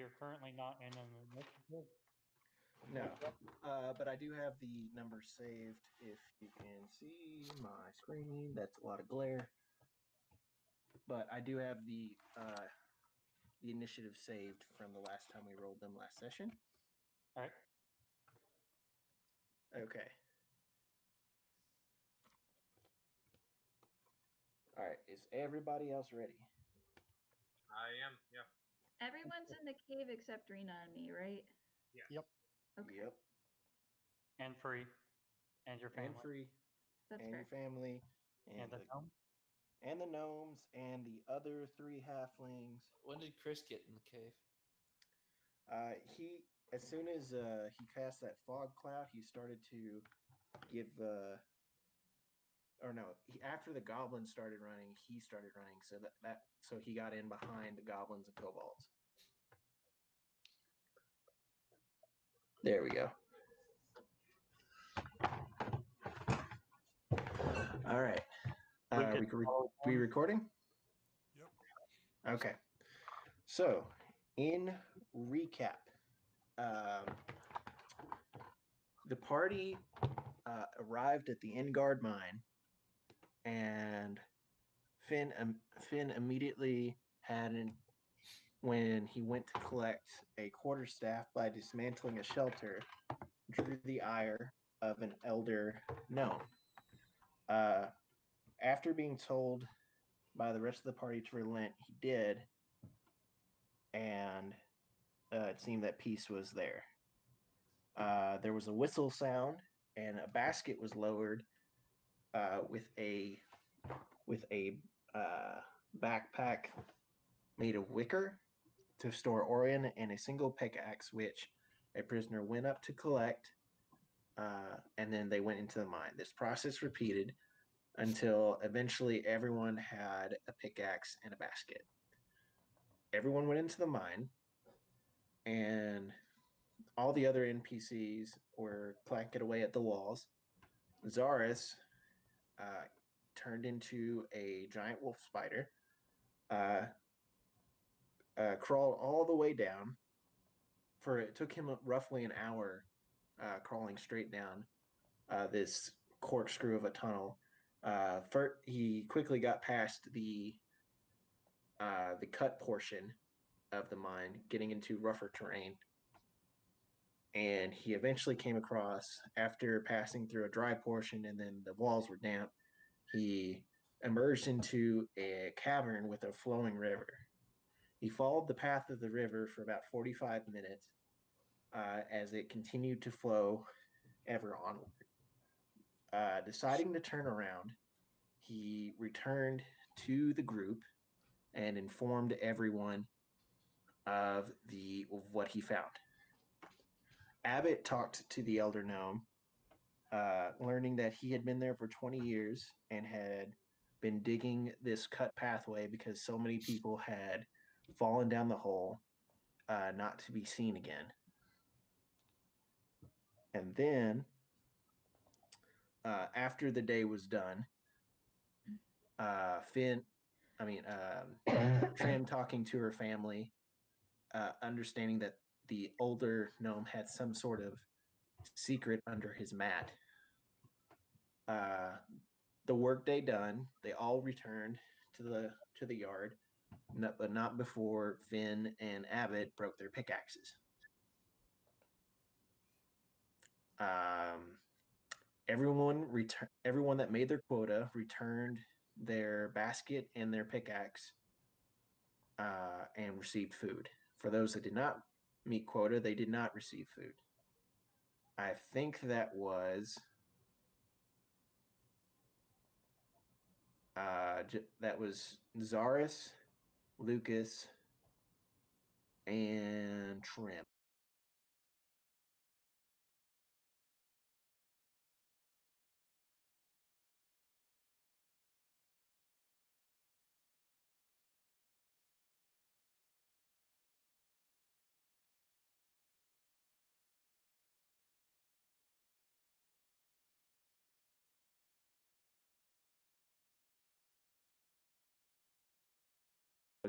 we are currently not in an initiative. No, but I do have the number saved. If you can see my screen, that's a lot of glare. But I do have the initiative saved from the last time we rolled them last session. All right. Okay. All right. Is everybody else ready? I am. Yeah. Everyone's in the cave except Rena and me, right? Yes. Yep. Okay. Yep. And free. And your family. And free. That's and fair. your family. And the gnome. And the gnomes and the other 3 halflings. When did Chris get in the cave? He, as soon as he cast that fog cloud, he started to give after the goblins started running, he started running. So he got in behind the goblins and kobolds. There we go. All right. We recording? Yep. Okay. So, in recap, the party arrived at the Engard mine, and Finn immediately when he went to collect a quarterstaff by dismantling a shelter, drew the ire of an elder gnome. After being told by the rest of the party to relent, he did, and it seemed that peace was there. There was a whistle sound, and a basket was lowered with a backpack made of wicker to store Orion and a single pickaxe, which a prisoner went up to collect, and then they went into the mine. This process repeated until eventually everyone had a pickaxe and a basket. Everyone went into the mine, and all the other NPCs were clacking away at the walls. Zaris turned into a giant wolf spider, crawled all the way down. It took him roughly an hour crawling straight down this corkscrew of a tunnel. He quickly got past the cut portion of the mine, getting into rougher terrain. And he eventually came across, after passing through a dry portion and then the walls were damp, he emerged into a cavern with a flowing river. He followed the path of the river for about 45 minutes as it continued to flow ever onward. Deciding to turn around, he returned to the group and informed everyone of what he found. Abbott talked to the elder gnome, learning that he had been there for 20 years and had been digging this cut pathway because so many people had fallen down the hole, not to be seen again. And then, after the day was done, Trim talking to her family, understanding that the older gnome had some sort of secret under his mat. The workday done, they all returned to the yard, but not before Finn and Abbott broke their pickaxes. Everyone that made their quota returned their basket and their pickaxe, and received food. For those that did not meet quota, they did not receive food. I think that was Zaris, Lucas, and Trim.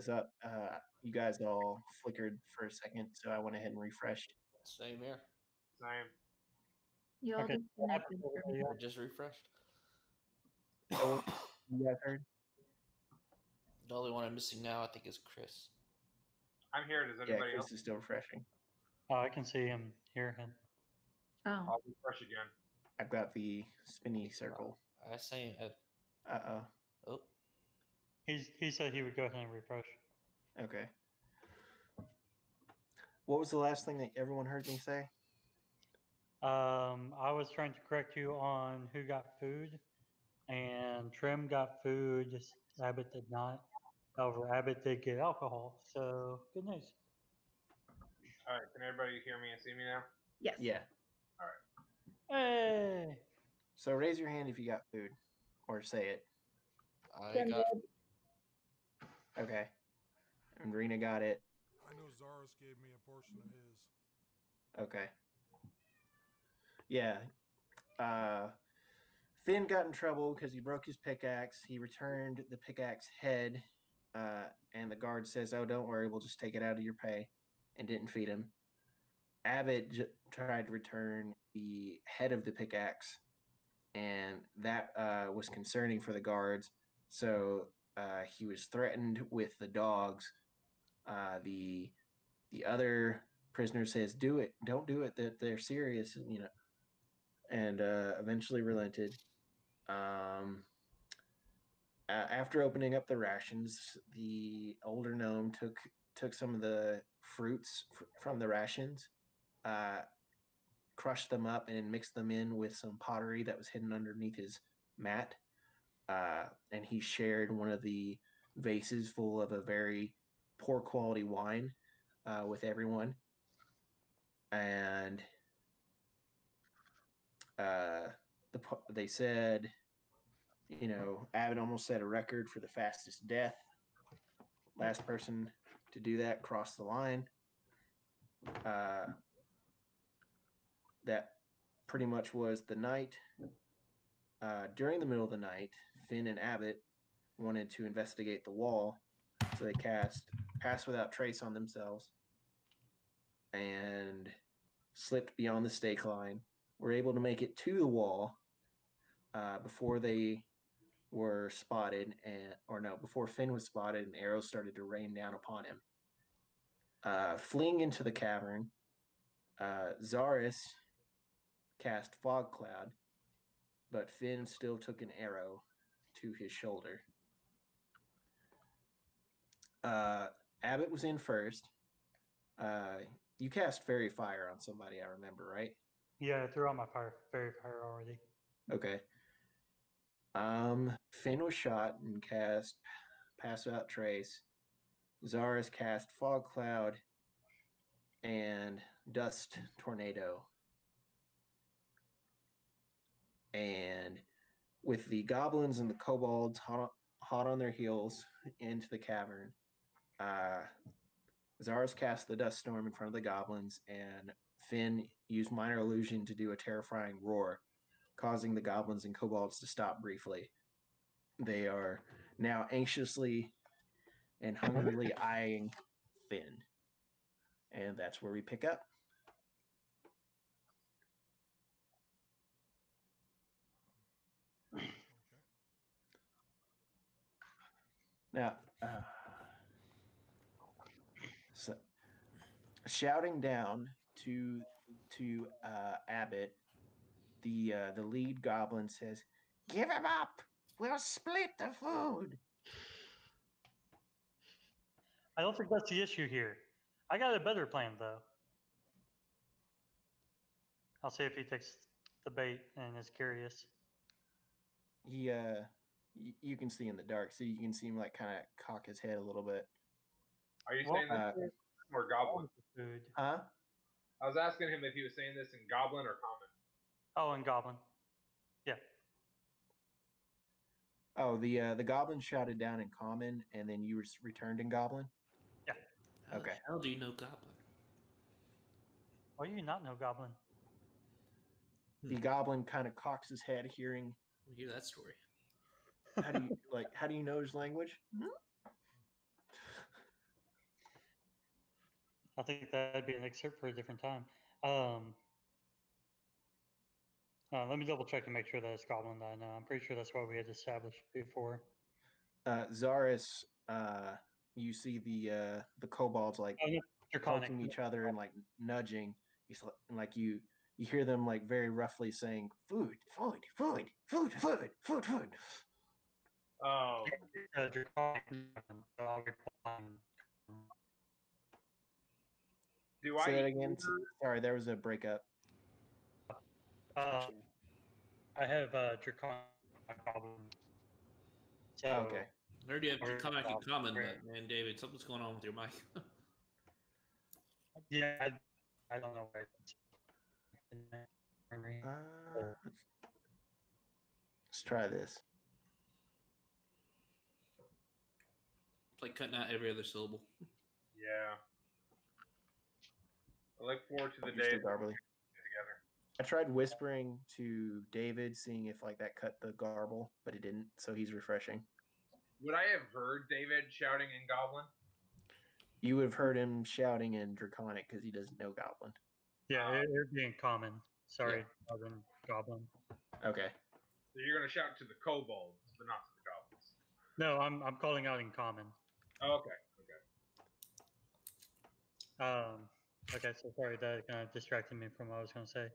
was up. You guys all flickered for a second, so I went ahead and refreshed. Same here. Same. You all Okay. disconnected for me. I just refreshed. So you guys heard? The only one I'm missing now, I think, is Chris. I'm here. Does Yeah, anybody Chris else? is still refreshing. Oh, I can see him, hear him. Oh, I'll refresh again. I've got the spinny circle. I say, Uh oh, He said he would go ahead and refresh. oh. Okay. What was the last thing that everyone heard me say? I was trying to correct you on who got food, and Trim got food. Abbott did not. However, Abbott did get alcohol, so good news. All right. Can everybody hear me and see me now? yes. Yeah. Hey, So raise your hand if you got food, or say it. I got. Okay. And Rena got it. I know Zaris gave me a portion of his. Okay. Yeah. Finn got in trouble because he broke his pickaxe. He returned the pickaxe head, and the guard says, "Oh, don't worry, we'll just take it out of your pay," and didn't feed him. Abbott tried to return the head of the pickaxe, and that was concerning for the guards. So he was threatened with the dogs. The other prisoner says, "Do it! Don't do it! That they're serious," and eventually relented. After opening up the rations, the older gnome took some of the fruits from the rations, crushed them up, and mixed them in with some pottery that was hidden underneath his mat. And he shared one of the vases full of a very poor quality wine with everyone. And they said, Abbott almost set a record for the fastest death. Last person to do that crossed the line. That pretty much was the night. During the middle of the night, Finn and Abbott wanted to investigate the wall, so they cast Pass Without Trace on themselves and slipped beyond the stake line. Were able to make it to the wall before they were spotted, before Finn was spotted, and arrows started to rain down upon him. Fleeing into the cavern, Zaris cast Fog Cloud, but Finn still took an arrow to his shoulder. Abbott was in first. You cast Fairy Fire on somebody, I remember, right? yeah, I threw out my fairy fire already. Okay. Finn was shot and cast Pass Without Trace. Zaris cast Fog Cloud and Dust Tornado. And with the goblins and the kobolds hot on their heels into the cavern, Zaris cast the Dust Storm in front of the goblins, and Finn used Minor Illusion to do a terrifying roar, causing the goblins and kobolds to stop briefly. They are now anxiously and hungrily eyeing Finn. And that's where we pick up. Okay. Now, so shouting down to Abbott, the lead goblin says, "Give him up! We'll split the food." I don't think that's the issue here. I got a better plan, though. I'll see if he takes the bait and is curious. He you can see in the dark, so you can see him like kind of cock his head a little bit. Are you saying this or goblin? Food. Huh? I was asking him if he was saying this in goblin or common. Oh, and goblin. Yeah. Oh, the goblin shouted down in common, and then you returned in goblin. Yeah. How Okay. the hell do you know Goblin? Why do you not know goblin? The goblin kind of cocks his head, hearing. We'll hear that story. How do you know his language? I think that'd be an excerpt for a different time. Let me double check and make sure that it's Goblin that I know. I'm pretty sure that's what we had established before. Zaris, you see the kobolds like Oh, no, Draconic. poking each other and like nudging. And like you hear them like very roughly saying, "Food, food, food, food, food, food, food." Oh, Draconic. So I'll reply. do Say I that again. hear- Sorry, there was a breakup. I have Draconic Goblin. So, Okay. I heard you have Or- come back in common, Right. but man, David, something's going on with your mic. yeah, I don't know where it's. Let's try this. It's like cutting out every other syllable. Yeah. I look forward to the You're still day garbly. together. I tried whispering to David, seeing if like that cut the garble, but it didn't. So he's refreshing. Would I have heard David shouting in Goblin? You would have heard him shouting in Draconic because he doesn't know Goblin. Yeah, it'd be in common. Sorry, Yeah. Goblin. Okay. So you're gonna shout to the kobolds, but not to the goblins. No, I'm calling out in common. Oh, okay. Okay, so sorry, that kind of distracted me from what I was going to say.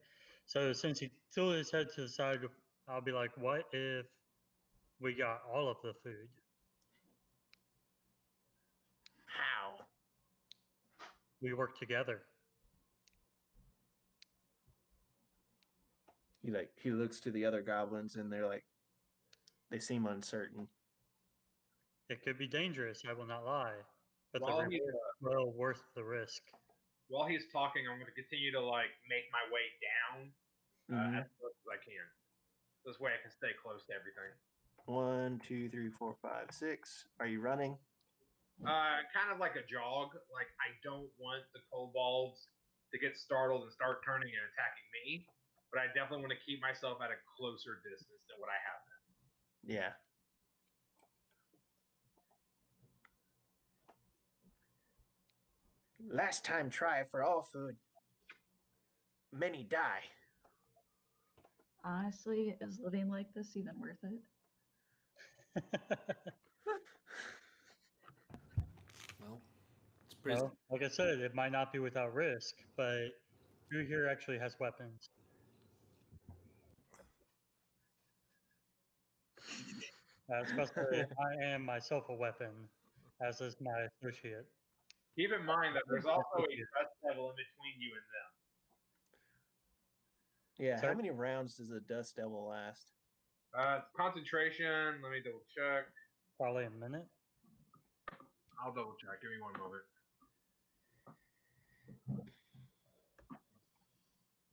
So since he tilted his head to the side, I'll be like, what if we got all of the food? How? We work together. He looks to the other goblins and they seem uncertain. It could be dangerous, I will not lie, but the While he's, reward is well worth the risk. While he's talking, I'm gonna continue to like make my way down Mhm. as close as I can. This way I can stay close to everything. 1, 2, 3, 4, 5, 6. Are you running? Kind of like a jog. Like I don't want the kobolds to get startled and start turning and attacking me, but I definitely want to keep myself at a closer distance than what I have been. Yeah. Last time try for all food. Many die. Honestly, is living like this even worth it? Well, it's pretty. Well, like I said, it might not be without risk, but who here actually has weapons? Especially if I am myself a weapon, as is my associate. Keep in mind that there's also a dust devil in between you and them. Yeah, Sorry? how many rounds does a dust devil last? Concentration. Let me double check. Probably a minute. I'll double check. Give me one moment.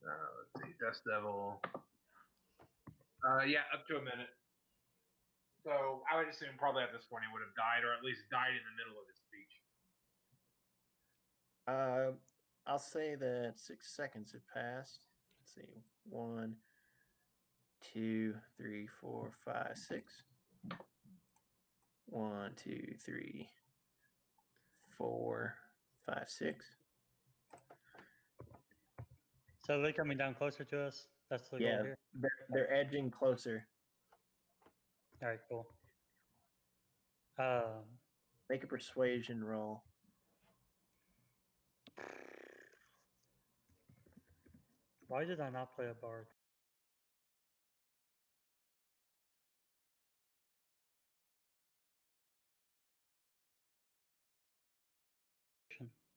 Let's see. Dust Devil. Yeah, up to a minute. So I would assume probably at this point he would have died, or at least died in the middle of his speech. I'll say that 6 seconds have passed. Let's see. 1, 2, 3, 4, 5, 6. 1, 2, 3, 4, 5, 6. So they're coming down closer to us? That's the goal Yeah, here? they're edging closer. All right, cool. Make a persuasion roll. Why did I not play a bard?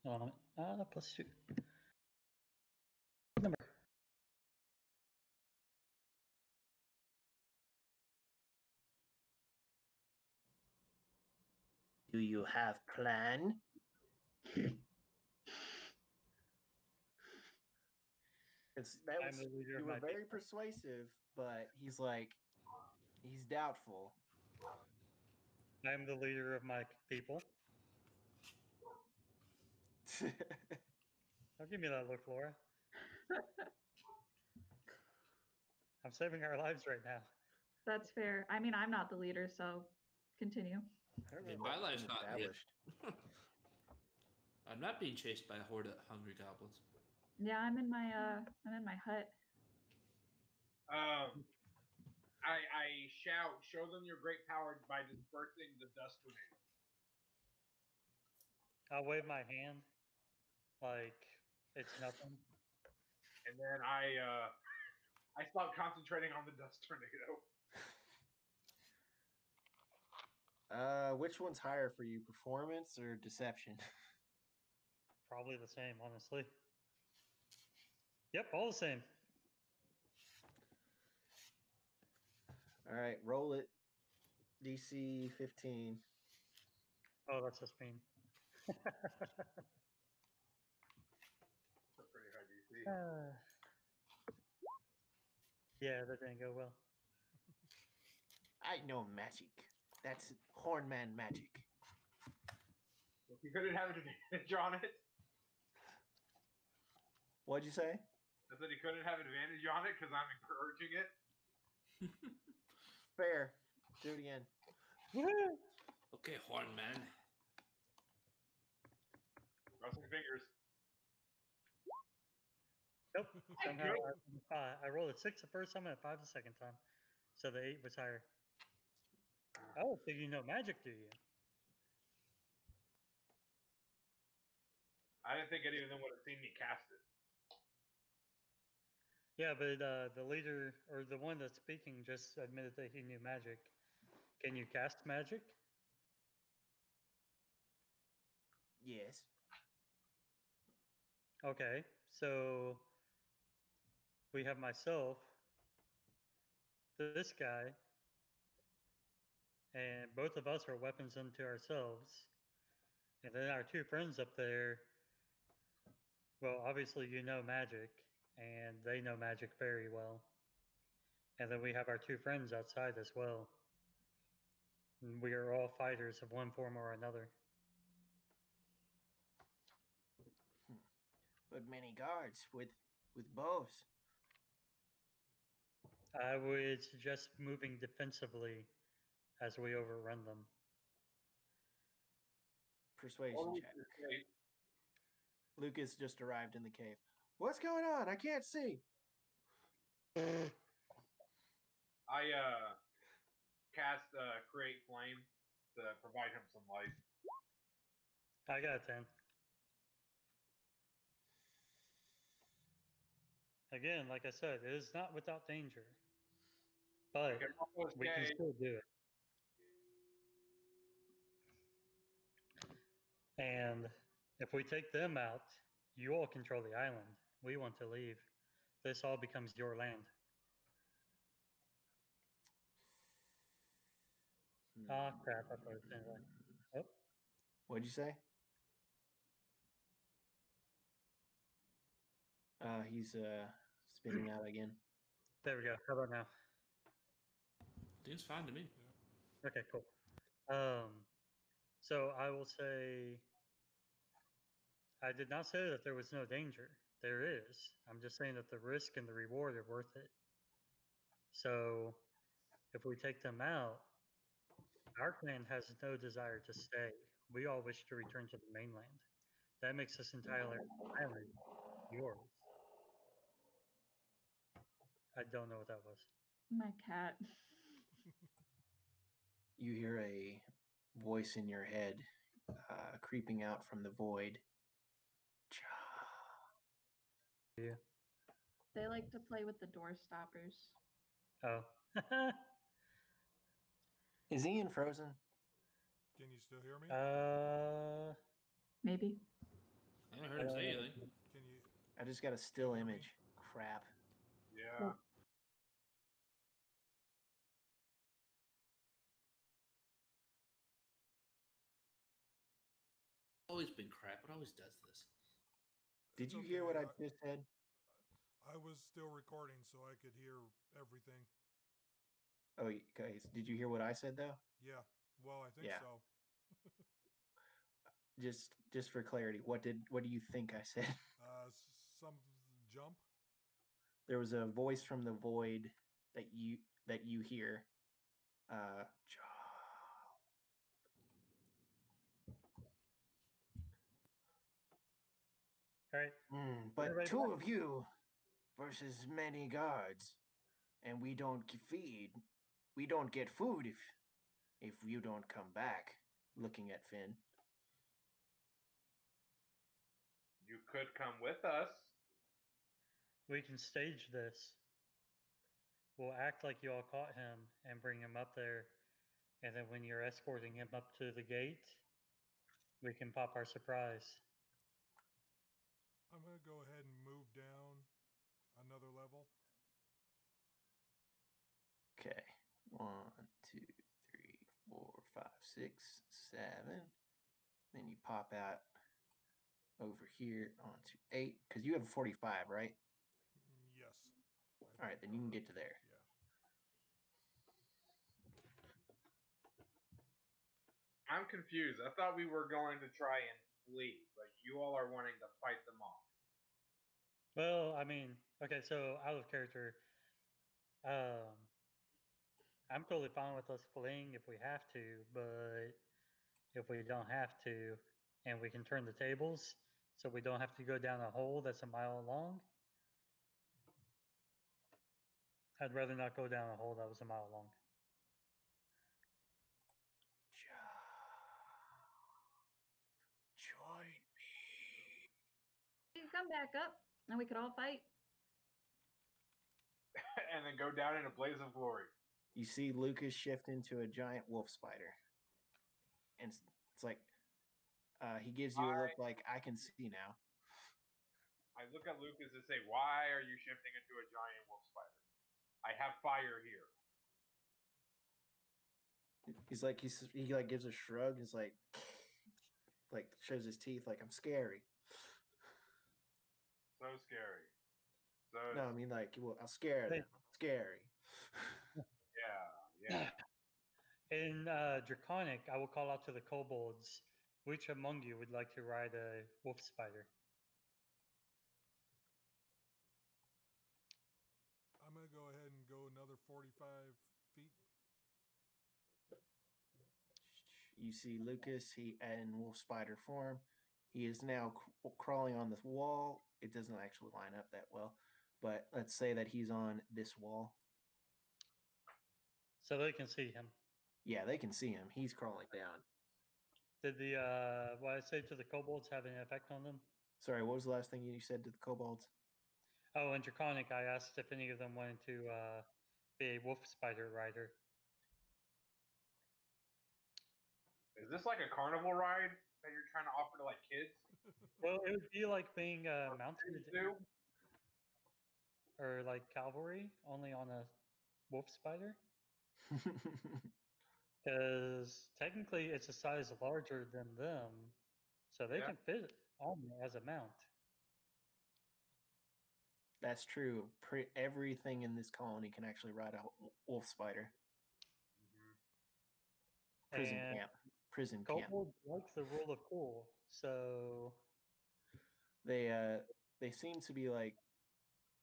+2. Number. Do you have plan? I'm the leader You of were my very people. persuasive, but he's doubtful. I am the leader of my people. Don't give me that look, Laura. I'm saving our lives right now. That's fair. I mean, I'm not the leader, so continue. I don't Yeah, know my if that's life's been not yet. established. I'm not being chased by a horde of hungry goblins. Yeah, I'm in my hut. I shout, show them your great power by dispersing the dust tornado. I'll wave my hand like it's nothing. And then I stop concentrating on the dust tornado. Which one's higher for you, performance or deception? Probably the same, honestly. Yep, all the same. All right, roll it. DC 15. Oh, that's just mean. That's pretty high DC. Yeah, that didn't go well. I know magic. That's Hornman magic. If you couldn't have an advantage on it, What'd you say? I said he couldn't have advantage on it because I'm encouraging it. Fair. Do it again. Okay, horn man. Crossing fingers. Nope. Somehow go. I rolled a 6 the first time and a 5 the second time. So the 8 was higher. Oh, so you know magic, do you? I didn't think any of them would have seen me cast it. Yeah, but the leader or the one that's speaking just admitted that he knew magic. Can you cast magic? Yes. Okay, so we have myself, this guy, and both of us are weapons unto ourselves. And then our two friends up there, well, obviously you know magic, and they know magic very well. And then we have our two friends outside as well. And we are all fighters of one form or another. But many guards with bows. I would suggest moving defensively as we overrun them. Persuasion Only check. to say, Lucas just arrived in the cave. What's going on? I can't see. I cast create flame to provide him some light. I got a 10. Again, like I said, it is not without danger. But I can also we can say, still do it. And if we take them out, you all control the island. We want to leave. This all becomes your land. Ah, crap. I thought it was saying like, oh, What'd you say? He's spinning out again. there we go. How about now? Seems fine to me. Okay, cool. So I will say, I did not say that there was no danger. There is. I'm just saying that the risk and the reward are worth it. So if we take them out, our clan has no desire to stay. We all wish to return to the mainland. That makes this entire island yours. I don't know what that was. My cat. You hear a voice in your head creeping out from the void. Yeah. They like to play with the door stoppers. Oh. Is Ian frozen? Can you still hear me? Maybe. I haven't heard him say anything. Can you? I just got a still Can you hear me? image. Crap. yeah. Always been crap. It always does this. Did It's you hear what I okay. just said? I was still recording, so I could hear everything. Oh, okay. Did you hear what I said though? Yeah. Well, I think Yeah. so. Just for clarity, what do you think I said? Some jump. There was a voice from the void that you hear. All right. But Everybody two back? of you versus many guards, and we don't feed. We don't get food if you don't come back. Looking at Finn. You could come with us. We can stage this. We'll act like you all caught him and bring him up there. And then when you're escorting him up to the gate, we can pop our surprise. I'm going to go ahead and move down another level. Okay. 1, 2, 3, 4, 5, 6, 7. Then you pop out over here onto 8. Because you have 45, right? Yes. All right, then you can get to there. Yeah. I'm confused. I thought we were going to try and flee, but you all are wanting to fight them off. Well, I mean, okay, so out of character, I'm totally fine with us fleeing if we have to, but if we don't have to, and we can turn the tables so we don't have to go down a hole that's a mile long, I'd rather not go down a hole that was a mile long. Join me. You can come back up and we could all fight. And then go down in a blaze of glory. You see Lucas shift into a giant wolf spider. And it's like he gives you a look like, I can see now. I look at Lucas and say, "Why are you shifting into a giant wolf spider? I have fire here." He like gives a shrug. He's like shows his teeth like, I'm scary. So scary. So No, I mean like, well, I'll scare Hey. them. Scary. yeah. In Draconic, I will call out to the kobolds, which among you would like to ride a wolf spider? I'm going to go ahead and go another 45 feet. You see Lucas, he in wolf spider form. He is now crawling on this wall. It doesn't actually line up that well, but let's say that he's on this wall. So they can see him. Yeah, they can see him. He's crawling down. Did the what I say to the kobolds have any effect on them? Sorry, what was the last thing you said to the kobolds? Oh, in Draconic, I asked if any of them wanted to be a wolf spider rider. Is this like a carnival ride that you're trying to offer to like kids? Well, it would be like being mounted Do? or like cavalry, only on a wolf spider. Because technically it's a size larger than them, so they Yeah. can fit on me as a mount. That's true. Everything in this colony can actually ride a wolf spider. Mm-hmm. Prison And camp. Prison camp. kobolds like the rule of cool, so They seem to be like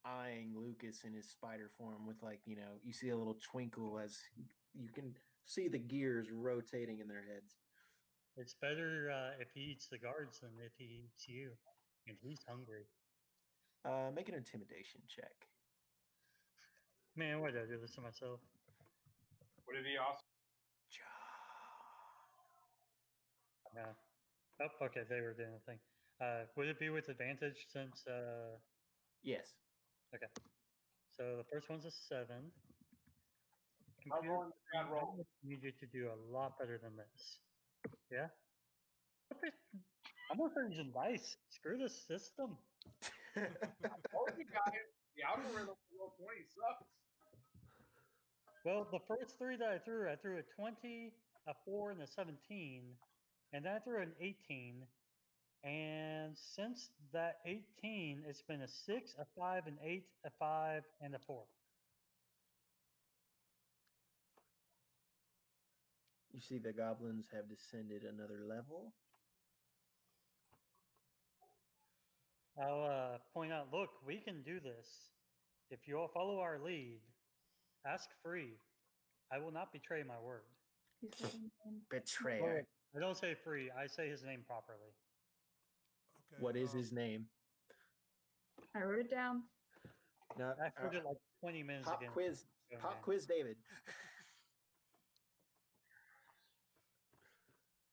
eyeing Lucas in his spider form with like, you see a little twinkle as you can see the gears rotating in their heads. it's better if he eats the guards than if he eats you, and he's hungry. Make an intimidation check. Man, why did I do this to myself? What did he also? No. Oh, okay, they were doing the thing. Would it be with advantage since? Yes. Okay. So the first one's a 7. I'm Computer, rolling the bad roll. I need you to do a lot better than this. Yeah? I'm gonna using dice. Screw this system. Oh, you guys, the algorithm for roll 20 sucks. Well, the first 3 that I threw a 20, a 4, and a 17, and then I threw an 18. And since that 18, it's been a 6, a 5, an 8, a 5, and a 4. You see the goblins have descended another level. I'll point out, look, we can do this. If you all follow our lead, ask free. I will not betray my word. He said his name. Betrayer. I don't say free. I say his name properly. Okay. What is his name? I wrote it down. No, I put it like 20 minutes pop ago. quiz. Going Pop in. quiz, David.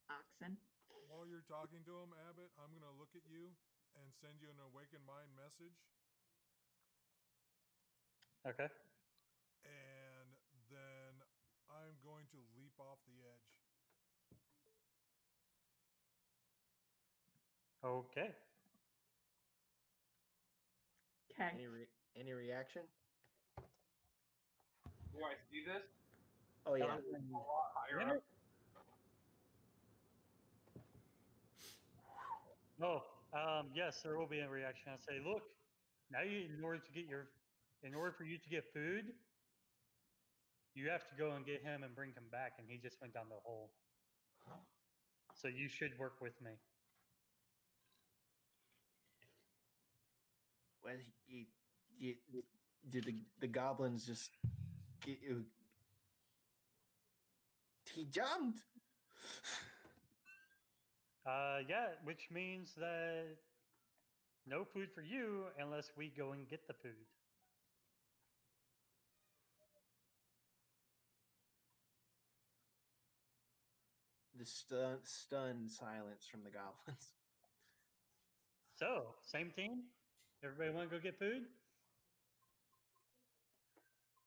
Oxen. While you're talking to him, Abbott, I'm going to look at you and send you an awakened mind message. Okay. And then I'm going to leap off the edge. Okay. Okay. Any reaction? Do I see this? Oh yeah. A lot higher up. Oh, yes, there will be a reaction. I say, look, now in order for you to get food, you have to go and get him and bring him back, and he just went down the hole. So you should work with me. Well, did the goblins just get you? He jumped. Yeah, which means that no food for you unless we go and get the food. The stunned silence from the goblins. So, same team? Everybody want to go get food?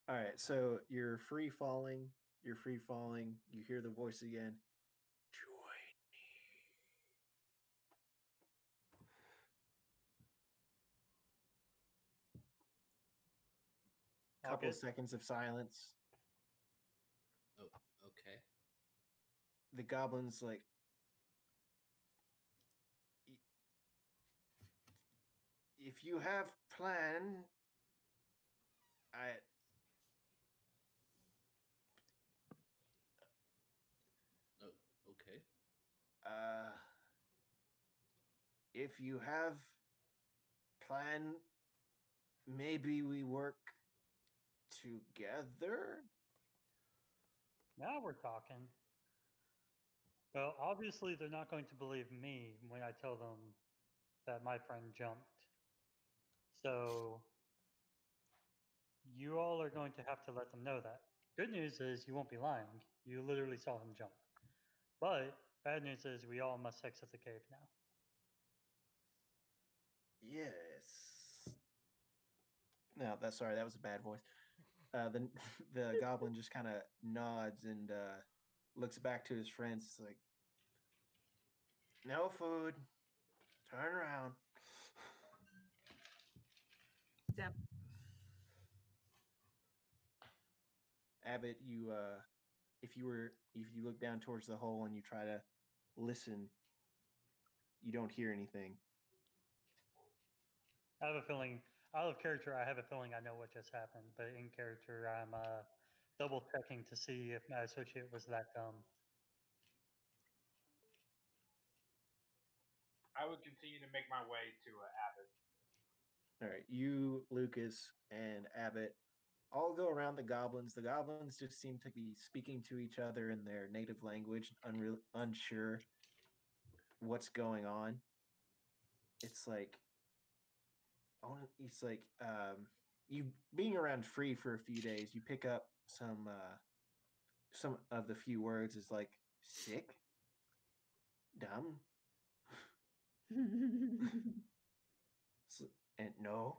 All right, so you're free falling. You're free falling. You hear the voice again. Join me. All Couple good? of seconds of silence. Oh, okay. The goblins like, if you have plan, I Oh, okay. if you have plan, maybe we work together. Now we're talking. Well, obviously, they're not going to believe me when I tell them that my friend jumped. So, you all are going to have to let them know that. Good news is you won't be lying. You literally saw him jump. But bad news is we all must exit the cave now. Yes. No, that's sorry. That was a bad voice. The the goblin just kind of nods and looks back to his friends. It's like, no food. Turn around. Down. Abbott, you if you look down towards the hole and you try to listen, you don't hear anything. I have a feeling, out of character, I have a feeling I know what just happened. But in character, I'm double checking to see if my associate was that dumb. I would continue to make my way to Abbott. All right, you, Lucas, and Abbott all go around the goblins. The goblins just seem to be speaking to each other in their native language, unsure what's going on. It's like, you being around free for a few days. You pick up some of the few words is like sick, dumb, and no.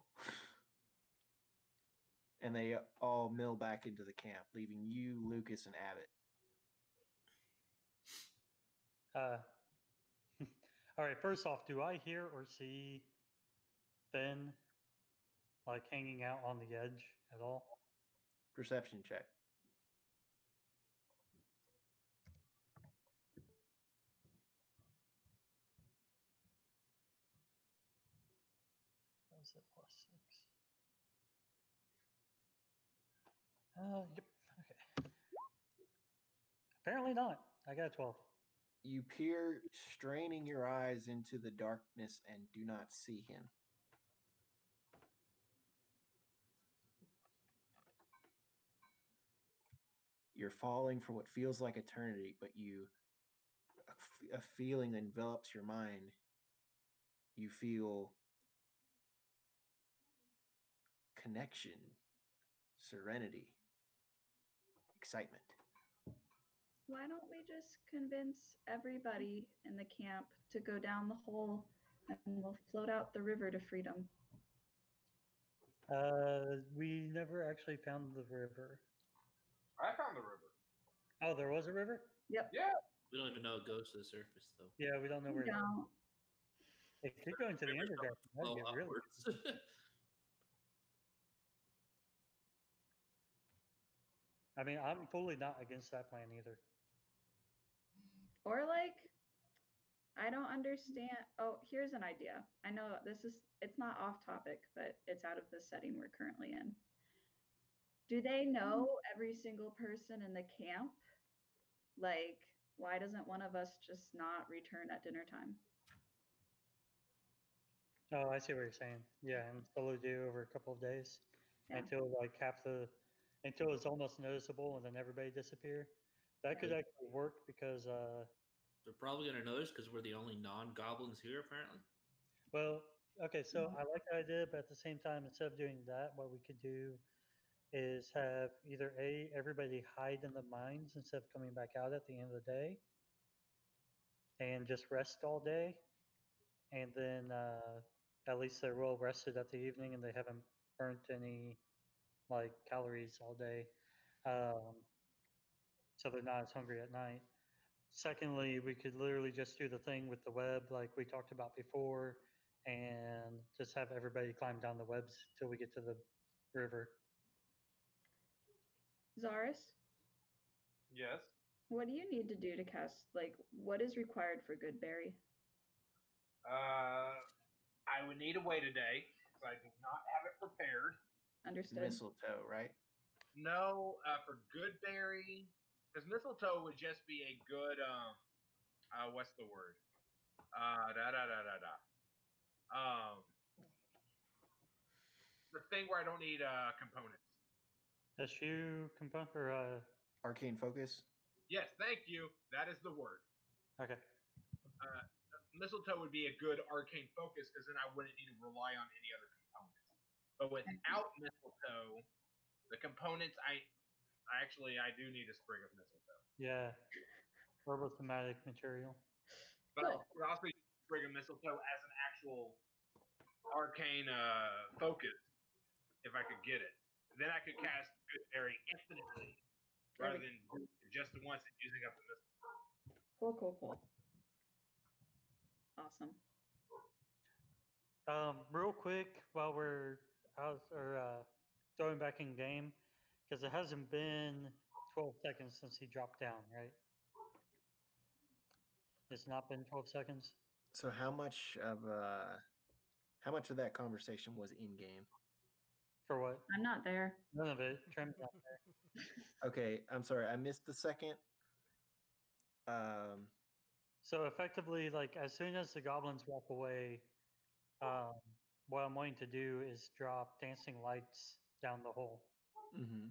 And they all mill back into the camp, leaving you, Lucas, and Abbott. All right, first off, do I hear or see Finn like hanging out on the edge at all? Perception check. That was it, +6. Yep. Okay. Apparently not. I got a 12. You peer, straining your eyes into the darkness, and do not see him. You're falling for what feels like eternity, but a feeling envelops your mind. You feel connection, serenity, excitement. Why don't we just convince everybody in the camp to go down the hole and we'll float out the river to freedom? We never actually found the river. I found the river. Oh, there was a river? Yep. Yeah. We don't even know it goes to the surface, though. Yeah, we don't know where We don't. it could go into the Rivers underground. don't That'd flow be really. upwards. I mean, I'm fully not against that plan either. Or like, I don't understand. Oh, here's an idea. I know it's not off topic, but it's out of the setting we're currently in. Do they know every single person in the camp? Like, why doesn't one of us just not return at dinner time? Oh, I see what you're saying. Yeah, and slowly do over a couple of days Yeah. until until it's almost noticeable and then everybody disappear. That could actually work because They're probably going to notice because we're the only non-goblins here, apparently. well, okay, so I like that idea, but at the same time, instead of doing that, what we could do is have either everybody hide in the mines instead of coming back out at the end of the day and just rest all day, and then at least they're well rested at the evening and they haven't burnt any like calories all day, um, so they're not as hungry at night. Secondly, we could literally just do the thing with the web like we talked about before and just have everybody climb down the webs till we get to the river. Zaris, Yes. what do you need to do to cast? Like, what is required for Goodberry? I would need to wait a day because I do not have it prepared. Understood. Mistletoe, right? No, for Goodberry, because mistletoe would just be a good what's the word? The thing where I don't need components. A shoe component or Arcane focus. Yes, thank you. That is the word. okay. Mistletoe would be a good arcane focus because then I wouldn't need to rely on any other components. But without mistletoe, the components I do need a sprig of mistletoe. Yeah, herbal material. But Good. I could also use sprig of mistletoe as an actual arcane focus if I could get it. Then I could cast Goodberry infinitely rather than just once and using up the mistletoe. Cool. Awesome. Real quick, while we're out or throwing back in game, because it hasn't been 12 seconds since he dropped down, right? It's not been 12 seconds. So how much of that conversation was in game? For what? I'm not there. None of it. Trim's not there. Okay, I'm sorry, I missed the second. So effectively, like as soon as the goblins walk away, what I'm wanting to do is drop dancing lights down the hole mhm.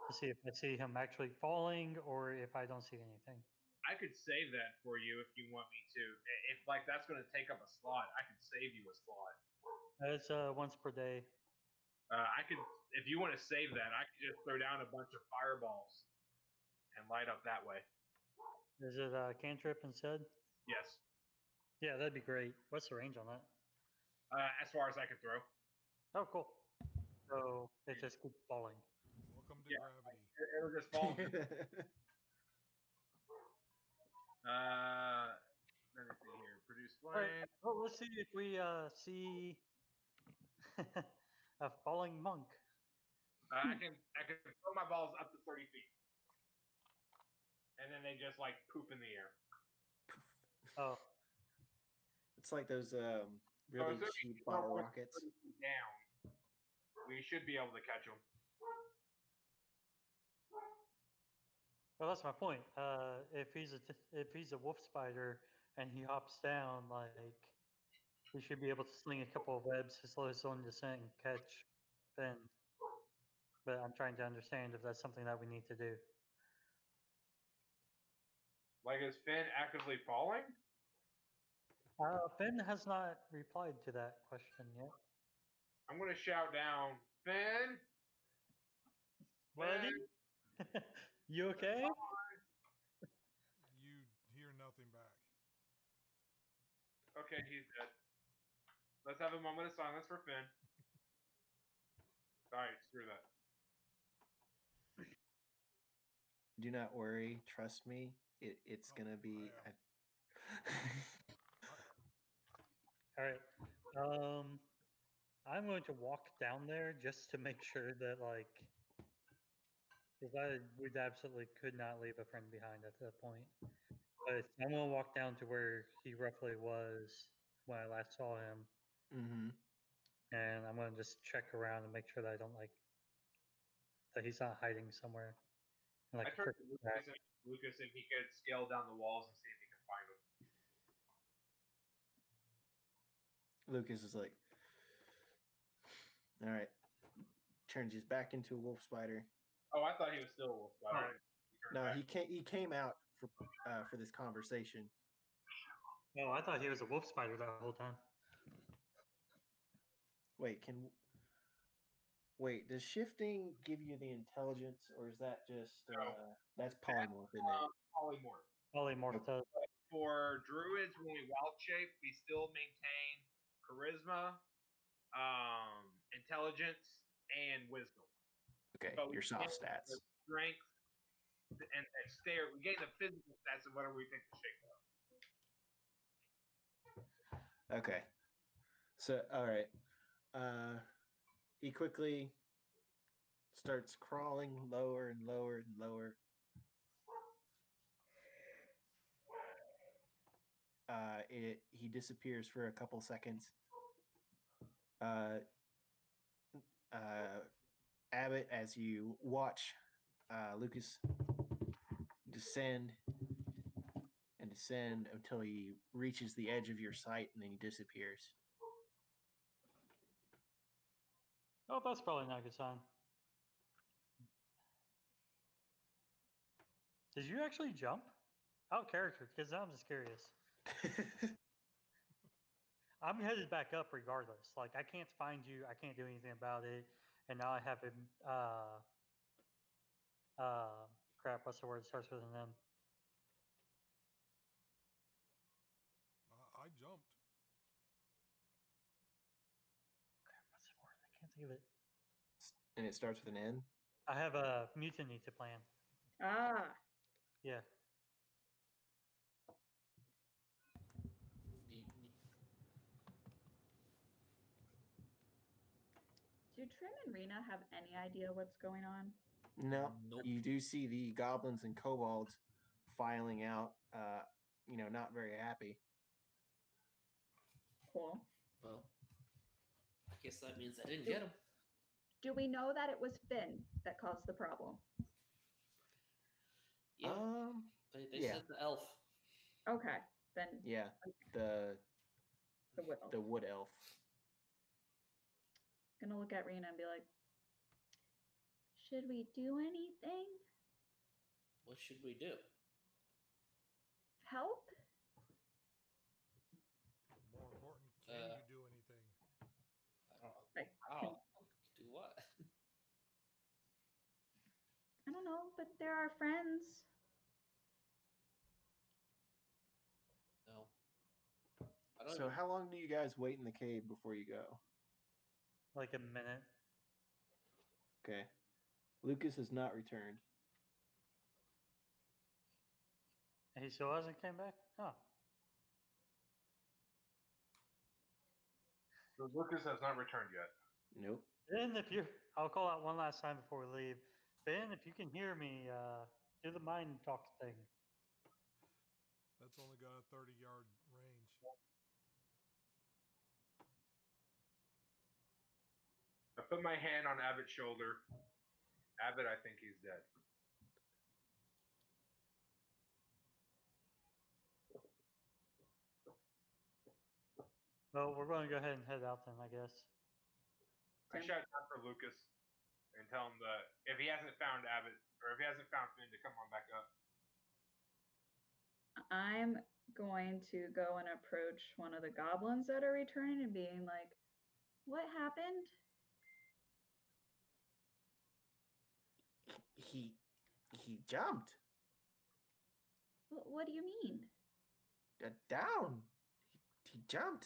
to see if I see him actually falling or if I don't see anything. I could save that for you if you want me to. If like that's going to take up a slot, I could save you a slot. It's once per day. I could, if you want to save that, I could just throw down a bunch of fireballs and light up that way. Is it a cantrip instead? Yes, Yeah, that'd be great. What's the range on that? as far as I could throw. Oh, cool. So it just keeps falling. Welcome to Yeah. gravity. It'll just fall. Let me see here. Produce All flame. right. Well, let's see if we see a falling monk. I can throw my balls up to 30 feet, and then they just like poop in the air. Oh, It's like those really So cheap bottle rockets. down, we should be able to catch them. well, that's my point. If he's a wolf spider and he hops down, like we should be able to sling a couple of webs to slow his own descent and catch Finn. But I'm trying to understand if that's something that we need to do. Like, is Finn actively falling? Finn has not replied to that question yet. I'm gonna shout down, Finn. Buddy, you okay? You hear nothing back. Okay, he's dead. Let's have a moment of silence for Finn. All right, screw that. Do not worry. Trust me. It's gonna be. All right. I'm going to walk down there just to make sure that, like, because we absolutely could not leave a friend behind at that point. But I'm going to walk down to where he roughly was when I last saw him, Mm-hmm. and I'm going to just check around and make sure that I don't that he's not hiding somewhere. I turned to Lucas if he could scale down the walls and see if he could find him. Lucas is like, all right. Turns his back into a wolf spider. Oh, I thought he was still a wolf spider. No, he came out for this conversation. Oh, I thought he was a wolf spider that whole time. Wait, does shifting give you the intelligence, or is that just that's polymorph, isn't it? Polymorph. Polymorph does. For druids, when we wild shape, we still maintain charisma, intelligence, and wisdom. Okay, But your soft stats. Strength and dexterity. We gain the physical stats of whatever we think the shape of. Okay. So, all right. He quickly starts crawling lower and lower and lower. He disappears for a couple seconds. Abbott, as you watch Lucas descend and descend until he reaches the edge of your sight, and then he disappears. Oh, that's probably not a good sign. Did you actually jump? Out of character, because I'm just curious. I'm headed back up regardless. Like, I can't find you. I can't do anything about it. And now I have him. Crap. What's the word? It starts with an M. I jumped. Crap, what's the word? I can't think of it. And it starts with an N? I have a mutiny to plan. Ah. Yeah. Do Trim and Rena have any idea what's going on? No. Nope. You do see the goblins and kobolds filing out, not very happy. Cool. Well, I guess that means I didn't get him. Do we know that it was Finn that caused the problem? Yeah. They said the elf. Okay. Then. Yeah. The wood elf. Gonna look at Rena and be like, should we do anything? What should we do? Help? More important, can you do anything? I don't know. Like, do what? I don't know, but they're our friends. No. So how long do you guys wait in the cave before you go? Like a minute. Okay. Lucas has not returned. He still hasn't came back? Oh. So Lucas has not returned yet. Nope. Ben, I'll call out one last time before we leave. Ben, if you can hear me, do the mind talk thing. That's only got a 30-yard range. I put my hand on Abbott's shoulder. Abbott, I think he's dead. Well, we're going to go ahead and head out then, I guess. I shout down for Lucas and tell him that if he hasn't found Abbott, or if he hasn't found Finn, to come on back up. I'm going to go and approach one of the goblins that are returning and being like, What happened? He jumped What do you mean? down. He jumped.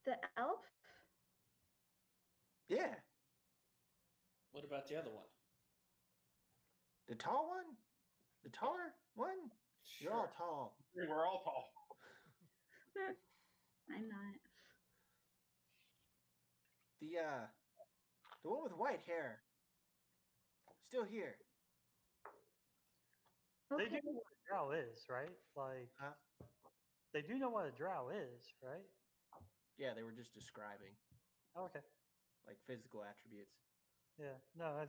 The elf? Yeah, What about the other one? the tall one, the taller one. You're all tall. We're all tall. I'm not. The one with white hair, still here. They Okay. do know what a drow is, right? Like, Huh? they do know what a drow is, right? Yeah, they were just describing Oh, okay. like physical attributes. Yeah. No, I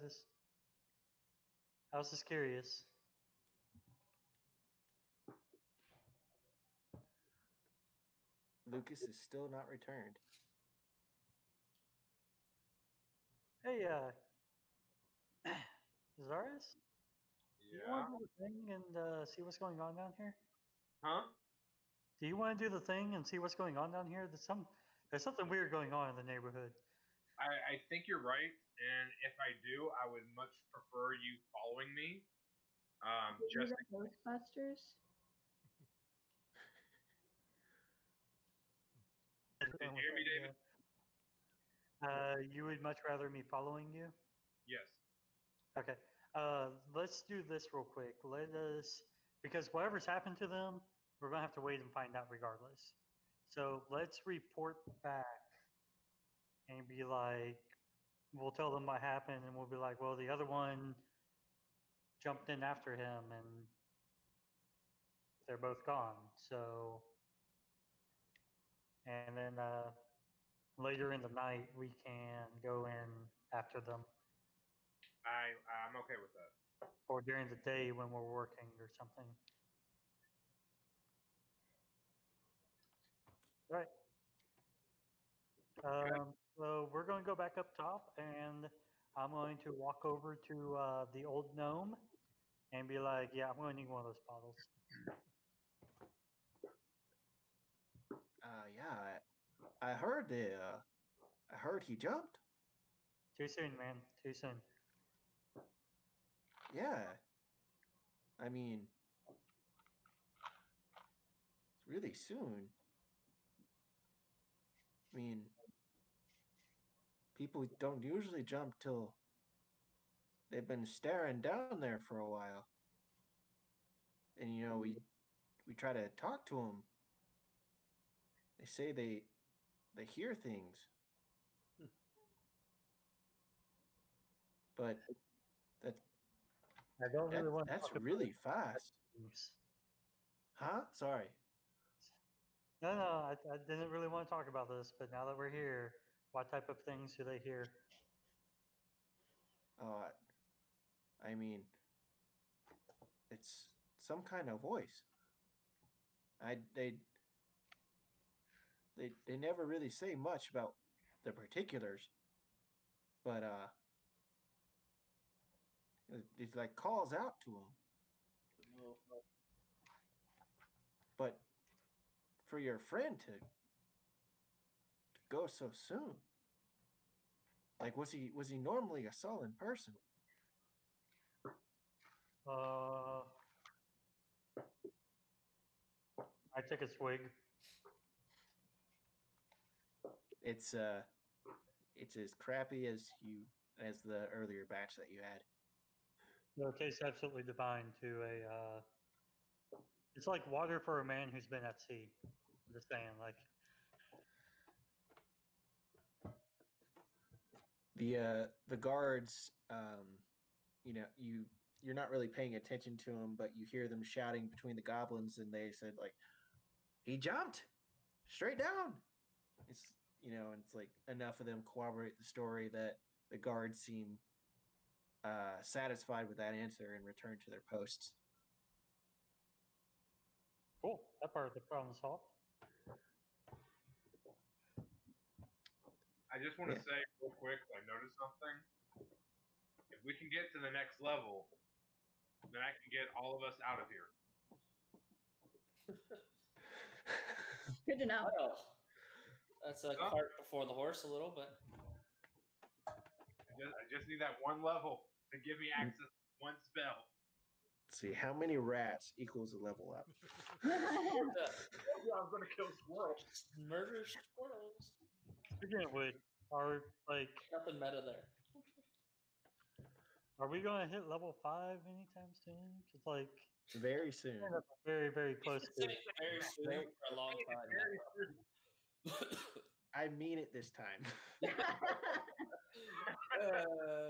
was just curious. Lucas is still not returned. Hey, Zaris, you want Yeah. to do the thing and see what's going on down here? Huh? Do you want to do the thing and see what's going on down here? There's something weird going on in the neighborhood. I think you're right, and if I do, I would much prefer you following me. You Just the Ghostbusters? did you hear me, David? You would much rather me following you? Yes. Okay. Let's do this real quick. Because whatever's happened to them, we're gonna have to wait and find out regardless. So let's report back and be like, we'll tell them what happened, and we'll be like, well, the other one jumped in after him, and they're both gone. So, and then later in the night, we can go in after them, I'm okay with that. or during the day when we're working or something. Right. So we're going to go back up top, and I'm going to walk over to the old gnome and be like, "Yeah, I'm going to need one of those bottles." Yeah, I heard I heard he jumped. Too soon, man. Too soon. Yeah, I mean, it's really soon. I mean, people don't usually jump till they've been staring down there for a while. And we try to talk to them. They say they hear things, but that I don't really want to that's talk about really fast. things. Huh? Sorry. No, no, I didn't really want to talk about this, but now that we're here, what type of things do they hear? Uh, I mean, it's some kind of voice. I they never really say much about the particulars, but it like calls out to them. No. But for your friend to go so soon, like was he normally a sullen person? Uh, I take a swig. It's it's as crappy as the earlier batch that you had. No, it tastes absolutely divine to it's like water for a man who's been at sea. I'm just saying, like, The guards, you're not really paying attention to them, but you hear them shouting between the goblins, and they said like, "He jumped straight down." And it's like enough of them corroborate the story that the guards seem satisfied with that answer and return to their posts. cool. That part of the problem solved. I just want to Yeah. say real quick, I noticed something. If we can get to the next level, then I can get all of us out of here. Good to know. Well, That's a cart before the horse a little, but I just need that one level to give me access to one spell. Let's see, how many rats equals a level up? I was going to kill squirrels. Murder squirrels. Speaking of which, are Nothing meta there. are we going to hit level 5 anytime soon? Because Very soon. very, very close It's been to. saying very soon for a long time. I mean it this time.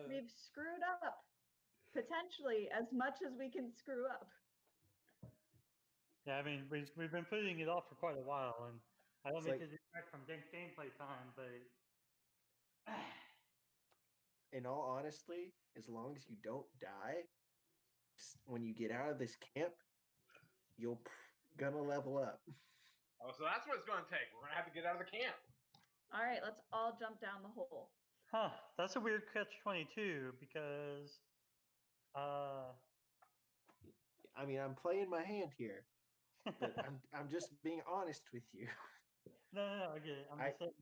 We've screwed up, potentially, as much as we can screw up. Yeah, I mean, we've been putting it off for quite a while, and I don't It's mean like- to detract from gameplay time, but In all honesty, as long as you don't die, when you get out of this camp, you're gonna level up. Oh, so that's what it's going to take. We're going to have to get out of the camp. All right, let's all jump down the hole. that's a weird catch-22 because I mean, I'm playing my hand here, but I'm just being honest with you. no, I get it. I'm just saying.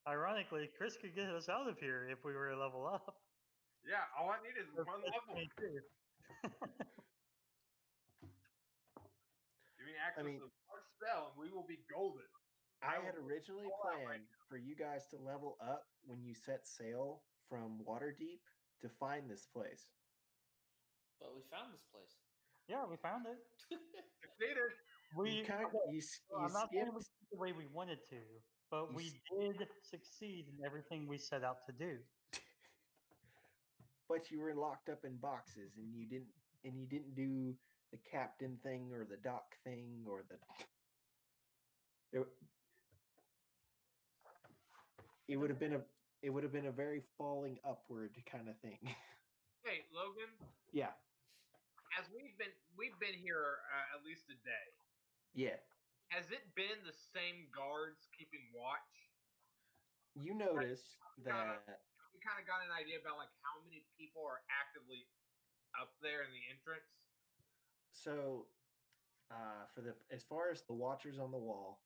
Ironically, Chris could get us out of here if we were to level up. Yeah, all I need is one level. Give me access to one spell, and we will be golden. I had originally planned for you guys to level up when you set sail from Waterdeep to find this place. But we found this place. Yeah, we found it. Succeeded. I'm not saying we did it the way we wanted to, but we did succeed in everything we set out to do. But you were locked up in boxes, and you didn't do the captain thing or the dock thing or it would have been a very falling upward kind of thing. Hey, Logan. Yeah. As we've been here at least a day. Yeah. Has it been the same guards keeping watch? You notice that we kind of got an idea about how many people are actively up there in the entrance. So, as far as the watchers on the wall,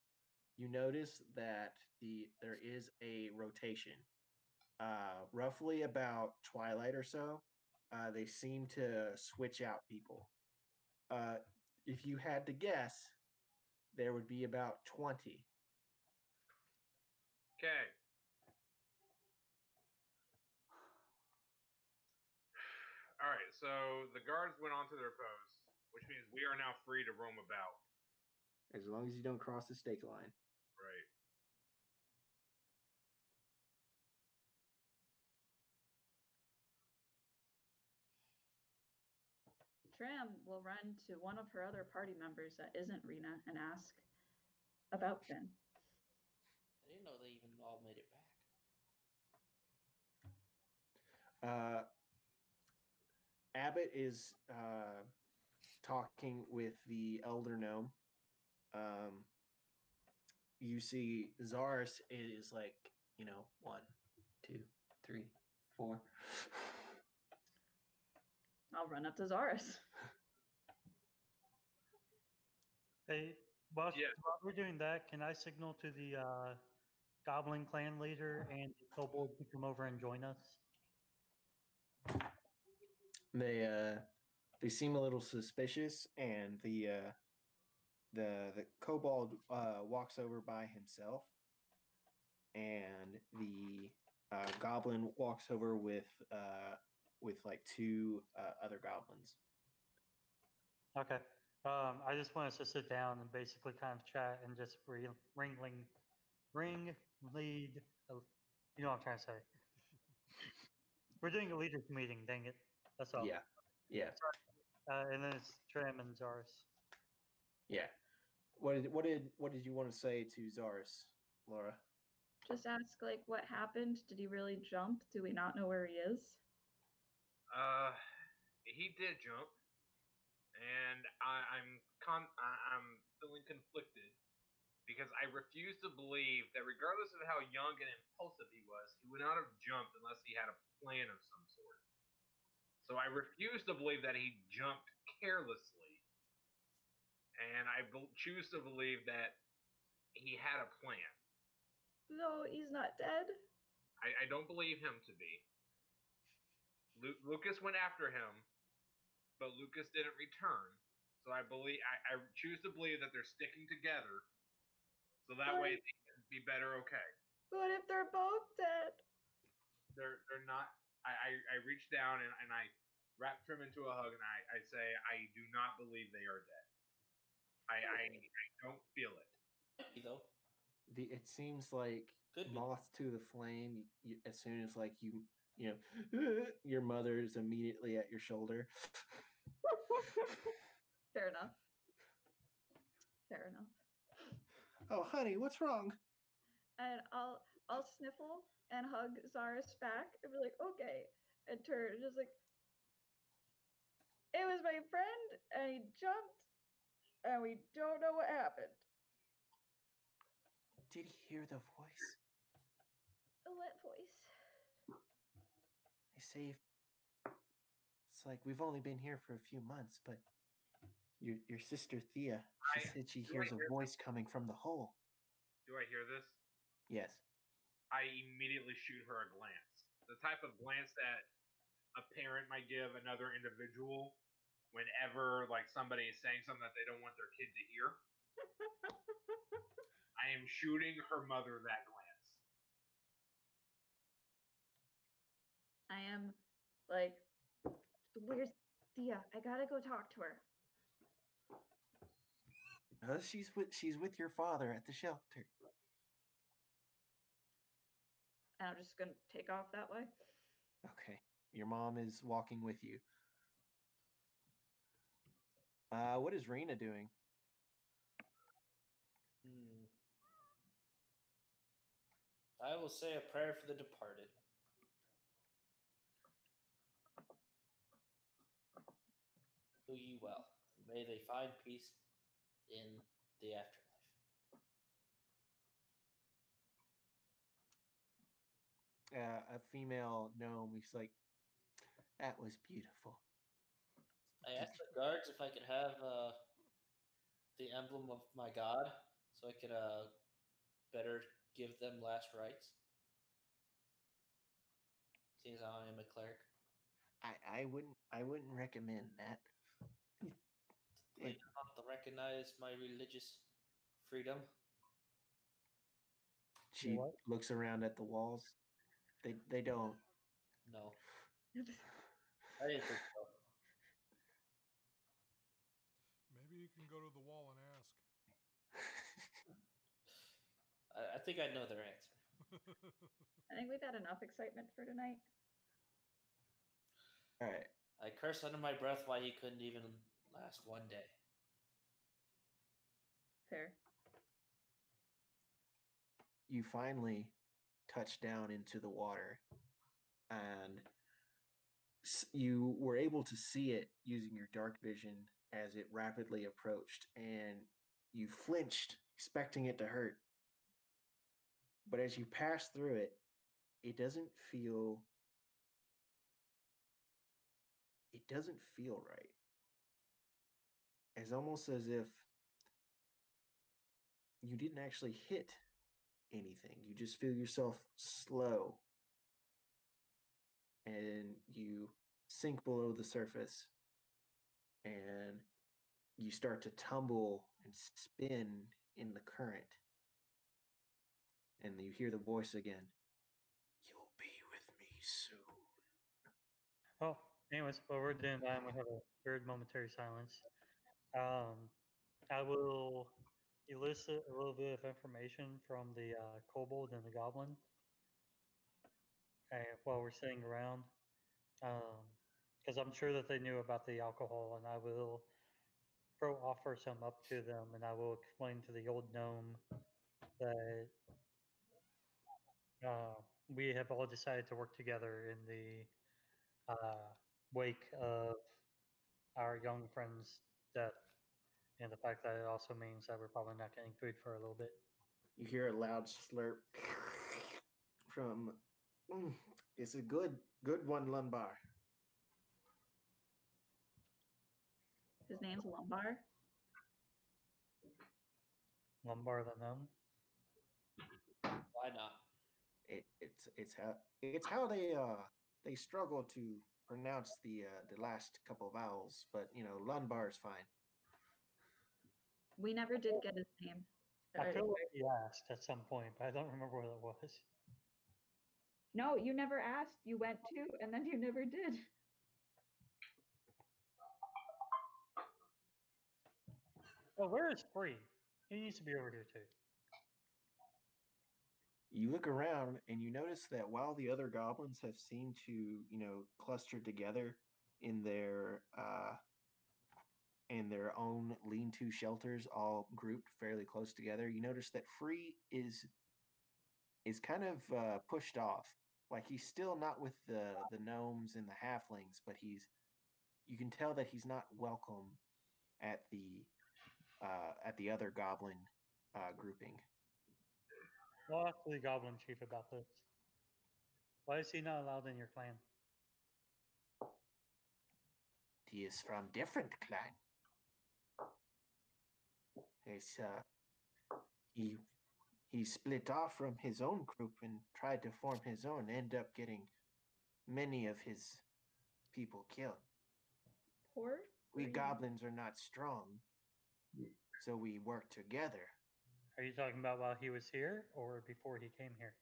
you notice that there is a rotation. Roughly about twilight or so, they seem to switch out people. If you had to guess, there would be about 20. Okay. All right, so the guards went on to their posts, which means we are now free to roam about. As long as you don't cross the stake line. Right. Tram will run to one of her other party members that isn't Rena and ask about Finn. I didn't know they even all made it back. Abbott is talking with the elder gnome. You see Zaris is 1, 2, 3, 4. I'll run up to Zaris. Hey, while we're doing that, can I signal to the Goblin clan leader and the kobold to come over and join us? They seem a little suspicious, and the kobold walks over by himself, and the goblin walks over with 2 other goblins. Okay. I just want us to sit down and basically kind of chat and just lead. You know what I'm trying to say. We're doing a leaders meeting. Dang it. That's all. Yeah. And then it's Tram and Zaris. Yeah. What did you want to say to Zaris, Laura? Just ask what happened. Did he really jump? Do we not know where he is? He did jump, and I'm feeling conflicted because I refuse to believe that regardless of how young and impulsive he would not have jumped unless he had a plan of some sort. So I refuse to believe that he jumped carelessly, and I choose to believe that he had a plan. No, he's not dead. I don't believe him to be. Lucas went after him, but Lucas didn't return. So I choose to believe that they're sticking together, so that way they can be better. Okay. What if they're both dead? They're not. I reach down and I wrap Trim into a hug and I say I do not believe they are dead. I don't feel it. Might be though. It seems like Could be. moth to the flame. As soon as like you know, your mother's immediately at your shoulder. Fair enough. Fair enough. Oh, honey, what's wrong? And I'll sniffle and hug Zaris back and be like, okay, and turn just like, it was my friend and he jumped and we don't know what happened. Did he hear the voice? What voice? They say it's like we've only been here for a few months, but your sister Thea, she said she hears a voice coming from the hole. Do I hear this? Yes. I immediately shoot her a glance. The type of glance that a parent might give another individual whenever like somebody is saying something that they don't want their kid to hear. I am shooting her mother that glance. I am like, where's Thea? I gotta go talk to her. She's with your father at the shelter. And I'm just gonna take off that way. Okay. Your mom is walking with you. What is Rena doing? I will say a prayer for the departed. Do ye well. May they find peace in the afterlife. A female gnome is like, that was beautiful. I asked the guards if I could have the emblem of my god, so I could better give them last rites. Seeing as I am a cleric. I wouldn't recommend that. They do not recognize my religious freedom. She looks around at the walls. They don't. No. I didn't think so. Maybe you can go to the wall and ask. I think I know their answer. I think we've had enough excitement for tonight. All right. I cursed under my breath why he couldn't even last one day. Fair. You finally touch down into the water, and you were able to see it using your dark vision as it rapidly approached, and you flinched, expecting it to hurt. But as you pass through it, it doesn't feel right. It's almost as if you didn't actually hit anything. You just feel yourself slow, and you sink below the surface, and you start to tumble and spin in the current. And you hear the voice again. You'll be with me soon. Well, anyways, while we're doing that, we have a third momentary silence. I will elicit a little bit of information from the kobold and the goblin while we're sitting around, because I'm sure that they knew about the alcohol, and I will offer some up to them, and I will explain to the old gnome that we have all decided to work together in the wake of our young friend's death, and the fact that it also means that we're probably not getting food for a little bit. You hear a loud slurp from. It's a good one, Lumbar. His name's Lumbar. Lumbar the gnome. Why not? It's how they struggle to pronounce the last couple vowels, but Lunbar is fine. We never did get his name. I feel like he asked at some point, but I don't remember what it was. No, you never asked. You went to, and then you never did. Oh, where is Free? He needs to be over here too. You look around and you notice that while the other goblins have seemed to, cluster together in their own lean-to shelters, all grouped fairly close together, you notice that Free is kind of pushed off. Like he's still not with the gnomes and the halflings, but you can tell that he's not welcome at the other goblin grouping. I'll ask the Goblin Chief about this. Why is he not allowed in your clan? He is from different clan. It's he split off from his own group and tried to form his own, end up getting many of his people killed. Poor We Free. goblins are not strong, so we work together. Are you talking about while he was here or before he came here?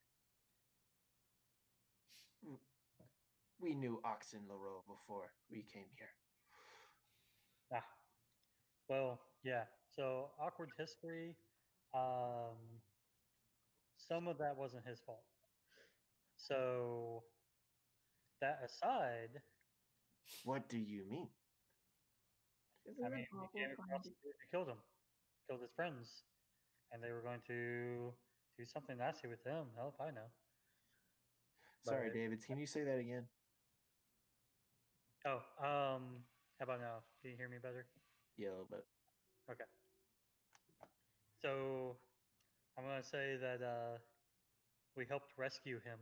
We knew Oxen Leroux before we came here. Ah, well, yeah. So awkward history. Some of that wasn't his fault. So that aside, What do you mean? This is I an mean, he awful came across the conversation. dude who killed him, killed his friends, and they were going to do something nasty with him. Hell if I know. Sorry, But David. Can you say that again? how about now? Can you hear me better? Yeah, a little bit. Okay. So I'm gonna say that we helped rescue him,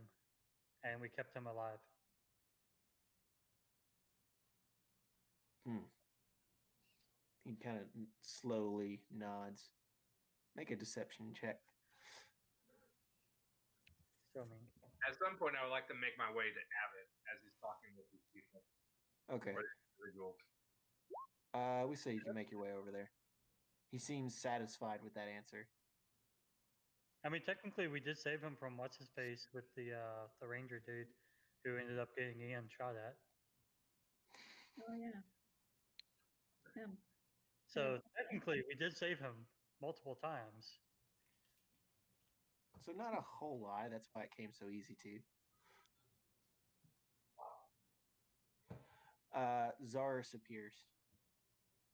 and we kept him alive. He kind of slowly nods. Make a deception check. So I mean, At some point, I would like to make my way to Abbott as he's talking with these people. Okay. Or the individuals. We say you can make your way over there. He seems satisfied with that answer. I mean, technically, we did save him from what's his face with the ranger dude, who ended up getting Ian shot at. Oh yeah. Him. So Yeah. technically, we did save him multiple times. So not a whole lie. That's why it came so easy to. Zaris appears.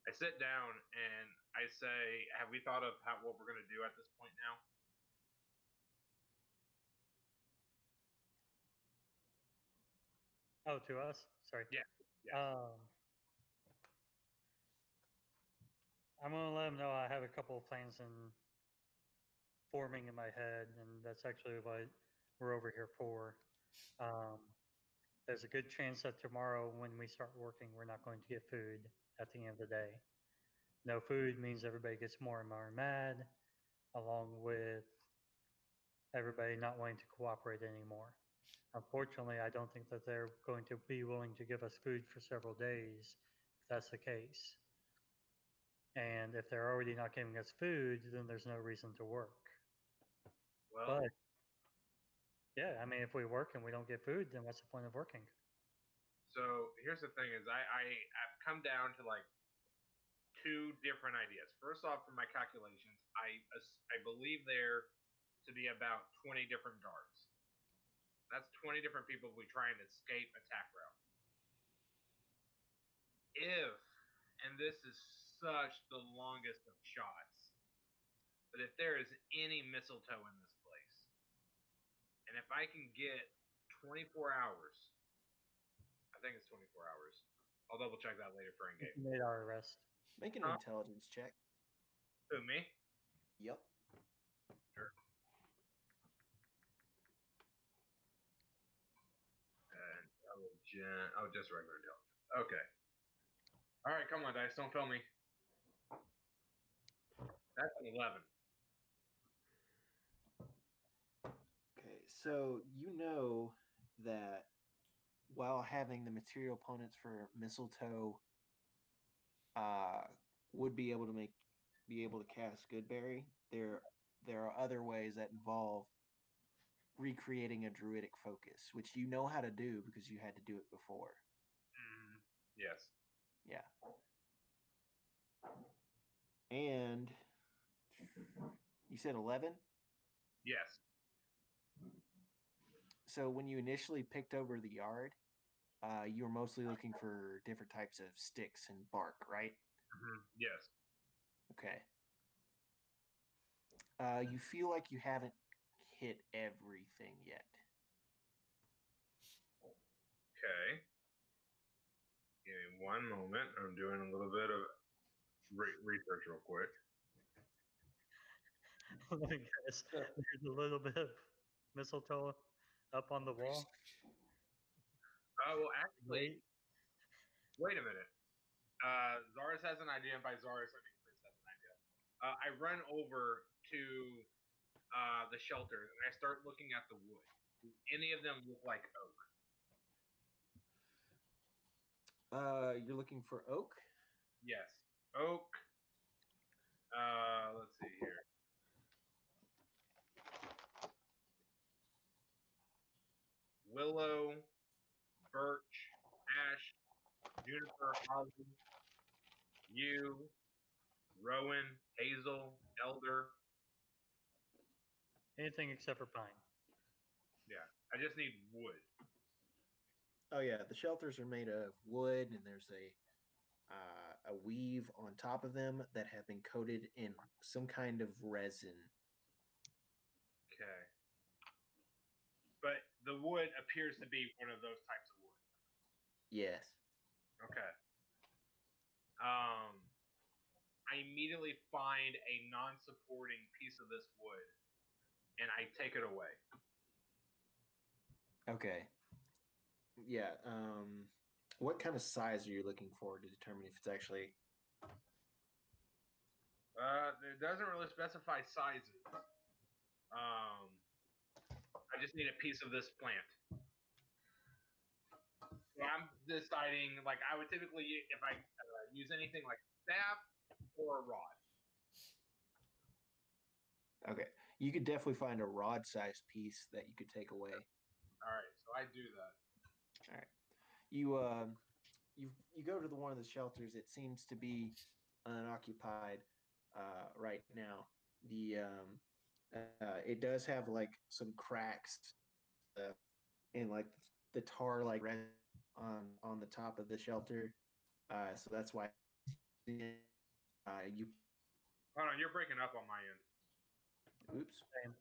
I sit down and I say, "Have we thought of what we're going to do at this point now?" Oh, to us? Sorry. Yeah. Yes. I'm going to let him know I have a couple of plans forming in my head, and that's actually what we're over here for. There's a good chance that tomorrow, when we start working, we're not going to get food at the end of the day. No food means everybody gets more and more mad, along with everybody not wanting to cooperate anymore. Unfortunately, I don't think that they're going to be willing to give us food for several days if that's the case. And if they're already not giving us food, then there's no reason to work. Well, But yeah, I mean, if we work and we don't get food, then what's the point of working? so here's the thing: is I've come down to like two different ideas. First off, from my calculations, I believe there to be about 20 different guards. That's 20 different people if we try and escape attack route. If, and this is such the longest of shots, but if there is any mistletoe in this place, and if I can get 24 hours, I think it's 24 hours. I'll double check that later for in-game. We made our arrest. Make an intelligence check. Who, me? Yep. Sure. Intelligent. Oh, just regular intelligence. Okay. All right, come on, dice. Don't fail me. That's an 11. Okay, So you know that while having the material opponents for mistletoe would be able to cast Goodberry, there are other ways that involve recreating a druidic focus, which you know how to do because you had to do it before. Yes. Yeah. And you said 11? Yes. So when you initially picked over the yard, you were mostly looking for different types of sticks and bark, right? Yes. Okay. You feel like you haven't hit everything yet. Okay. Give me one moment. I'm doing a little bit of research real quick. Let me guess. There's a little bit of mistletoe up on the wall. Oh, well, actually, Wait. wait a minute. Zaris has an idea, and by Zaris, I mean Chris has an idea. I run over to the shelter, and I start looking at the wood. Do any of them look like oak? You're looking for oak? Yes. Oak. Let's see here. Willow, birch, ash, juniper, holly, yew, rowan, hazel, elder. Anything except for pine. Yeah, I just need wood. Oh yeah, the shelters are made of wood, and there's a weave on top of them that have been coated in some kind of resin. Okay. But the wood appears to be one of those types of wood. Yes. Okay. I immediately find a non-supporting piece of this wood, and I take it away. Okay. Yeah. What kind of size are you looking for to determine if it's actually? It doesn't really specify sizes. I just need a piece of this plant. So I'm deciding, like, I would typically, if I use anything like a staff or a rod. Okay, you could definitely find a rod-sized piece that you could take away. All right, so I do that. All right, you go to one of the shelters. It seems to be unoccupied right now. It does have like some cracks and like the tar like on the top of the shelter. So that's why you. Hold on, you're breaking up on my end. Oops. Same.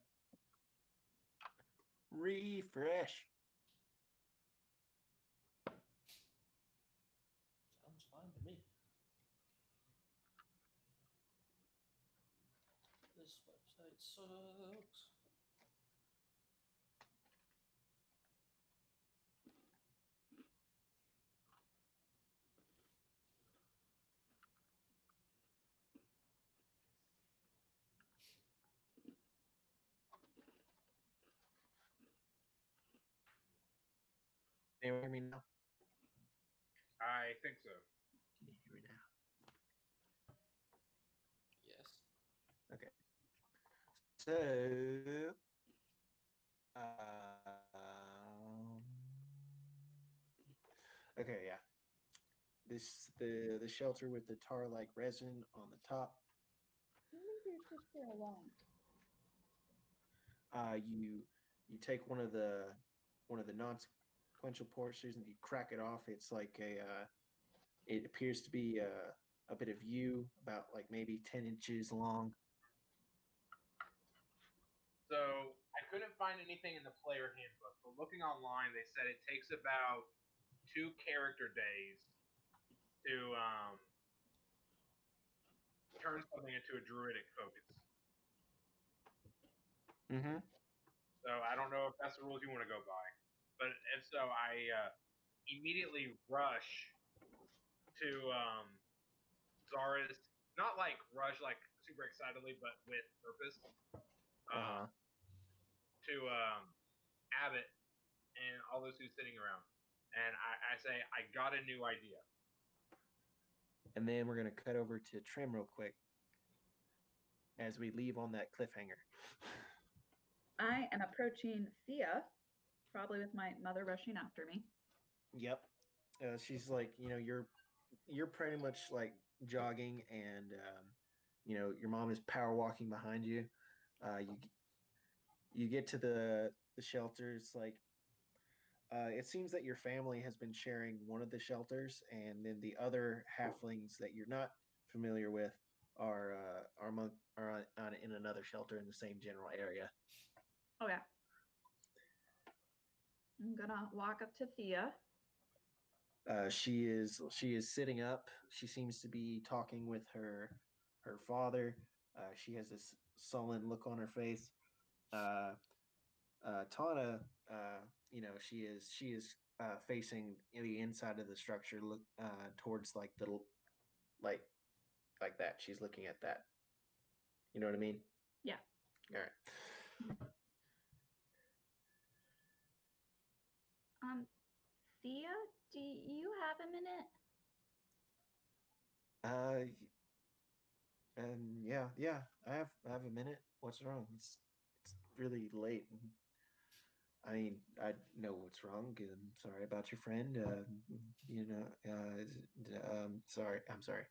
Refresh. Sounds fine to me. This website sucks. Can you hear me now? I think so. Can you hear me now? Yes. Okay. So, okay, yeah. The shelter with the tar like resin on the top. Leave your sister alone. You take one of the non-sequential portions and you crack it off. It's like it appears to be a bit of yew, about like maybe 10 inches long. So I couldn't find anything in the player handbook, but looking online, they said it takes about 2 character days to turn something into a druidic focus. Mm-hmm. So I don't know if that's the rules you want to go by, but if so, I immediately rush to Zara's. Not like rush, like super excitedly, but with purpose. Uh-huh. To Abbott and all those who's sitting around. And I say, I got a new idea. And then we're going to cut over to Trim real quick as we leave on that cliffhanger. I am approaching Thea, probably with my mother rushing after me. Yep. She's like, you're pretty much like jogging, and your mom is power walking behind you. You get to the shelters. Like, it seems that your family has been sharing one of the shelters, and then the other halflings that you're not familiar with are in another shelter in the same general area. Oh yeah. I'm gonna walk up to Thea. She is sitting up. She seems to be talking with her father. She has this sullen look on her face. Tana, she is facing the inside of the structure, look towards like the like that. She's looking at that. You know what I mean? Yeah. All right. Thea, do you have a minute? Uh, and yeah. I have a minute. What's wrong? It's really late. I mean, I know what's wrong. I'm sorry about your friend. Sorry. I'm sorry.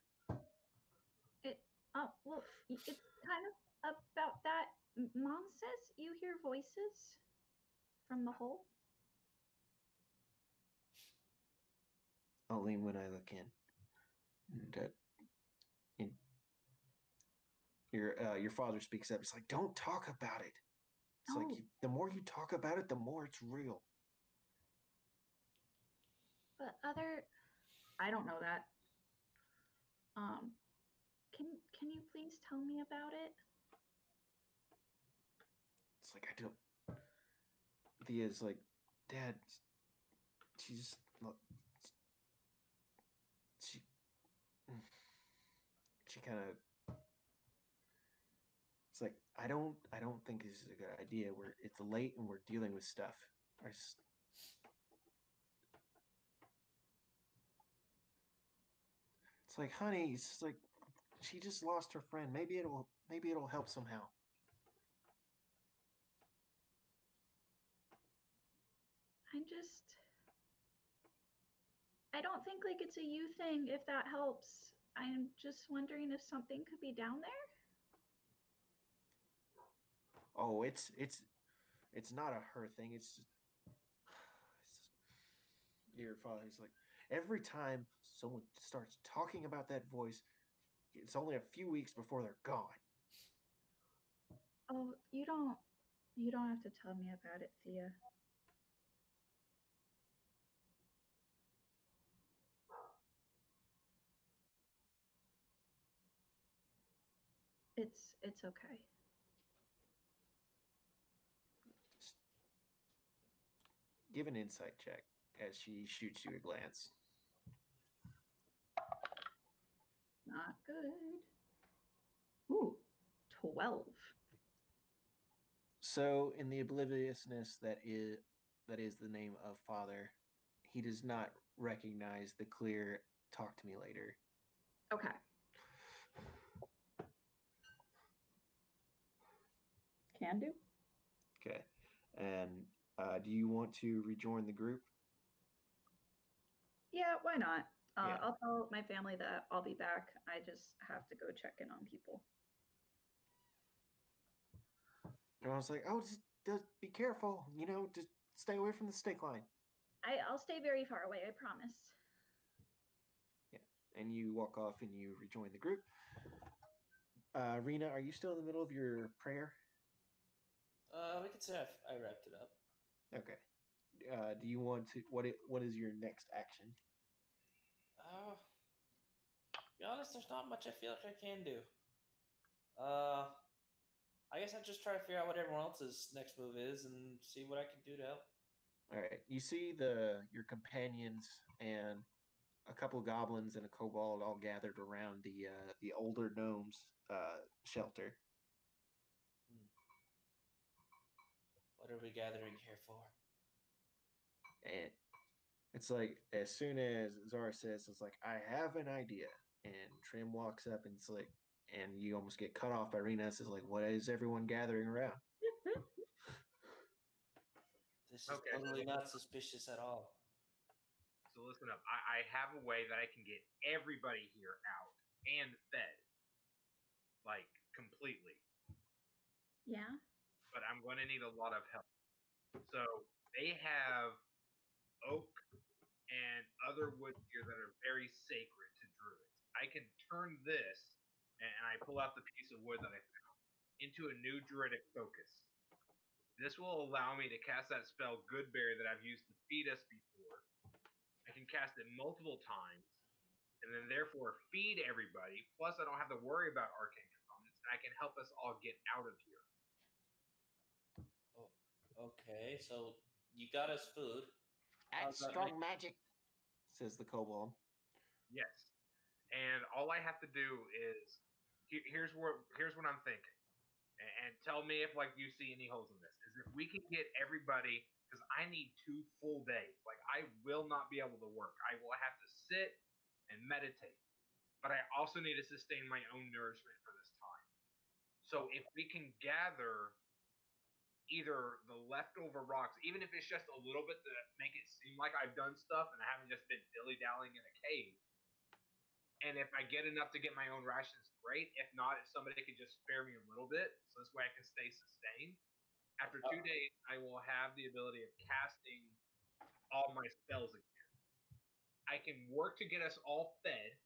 Well, it's kind of about that. Mom says you hear voices from the hole. Only when I look in. And, your father speaks up. It's like, don't talk about it. It's like Oh, the more you talk about it, the more it's real. but I don't know that. Can you please tell me about it? It's like I don't. Thea's like, Dad. She's she she kind of. It's like I don't think this is a good idea. It's late and we're dealing with stuff. It's like, honey, it's like she just lost her friend. Maybe it'll help somehow. I don't think like it's a you thing if that helps. I'm just wondering if something could be down there. Oh, it's not a her thing. It's your father's like every time someone starts talking about that voice, it's only a few weeks before they're gone. Oh, you don't have to tell me about it, Thea. It's okay. Just give an insight check as she shoots you a glance. Not good. Ooh, 12. So, in the obliviousness that is the name of father, he does not recognize the clear "talk to me later." Okay. Can do. Okay, and do you want to rejoin the group? Yeah, why not? Yeah. I'll tell my family that I'll be back. I just have to go check in on people. And I was like, oh, just be careful. Just stay away from the stick line. I'll stay very far away, I promise. Yeah. And you walk off and you rejoin the group. Rena, are you still in the middle of your prayer? We could say I wrapped it up. Okay. Do you want to? What is your next action? To be honest, there's not much I feel like I can do. I guess I just try to figure out what everyone else's next move is and see what I can do to help. All right. You see your companions and a couple of goblins and a kobold all gathered around the older gnomes shelter. What are we gathering here for? And it's like as soon as Zara says, it's like, I have an idea. And Trim walks up and it's like, and you almost get cut off by Renas. Is like, what is everyone gathering around? This is Okay. totally not suspicious at all. So listen up. I have a way that I can get everybody here out and fed. Like, completely. Yeah. But I'm going to need a lot of help. So they have oak and other woods here that are very sacred to druids. I can turn this, and I pull out the piece of wood that I found, into a new druidic focus. This will allow me to cast that spell Goodberry that I've used to feed us before. I can cast it multiple times, and then therefore feed everybody. Plus, I don't have to worry about arcane components, and I can help us all get out of here. Oh, okay, so you got us food. That's strong magic, says the kobold. Yes, and all I have to do is here's what I'm thinking, and tell me if like you see any holes in this. Is if we can get everybody, because I need 2 full days. Like I will not be able to work. I will have to sit and meditate, but I also need to sustain my own nourishment for this time. So if we can gather either the leftover rocks, even if it's just a little bit to make it seem like I've done stuff and I haven't just been dilly-dallying in a cave. And if I get enough to get my own rations, great. If not, if somebody could just spare me a little bit, so this way I can stay sustained. After 2 days, I will have the ability of casting all my spells again. I can work to get us all fed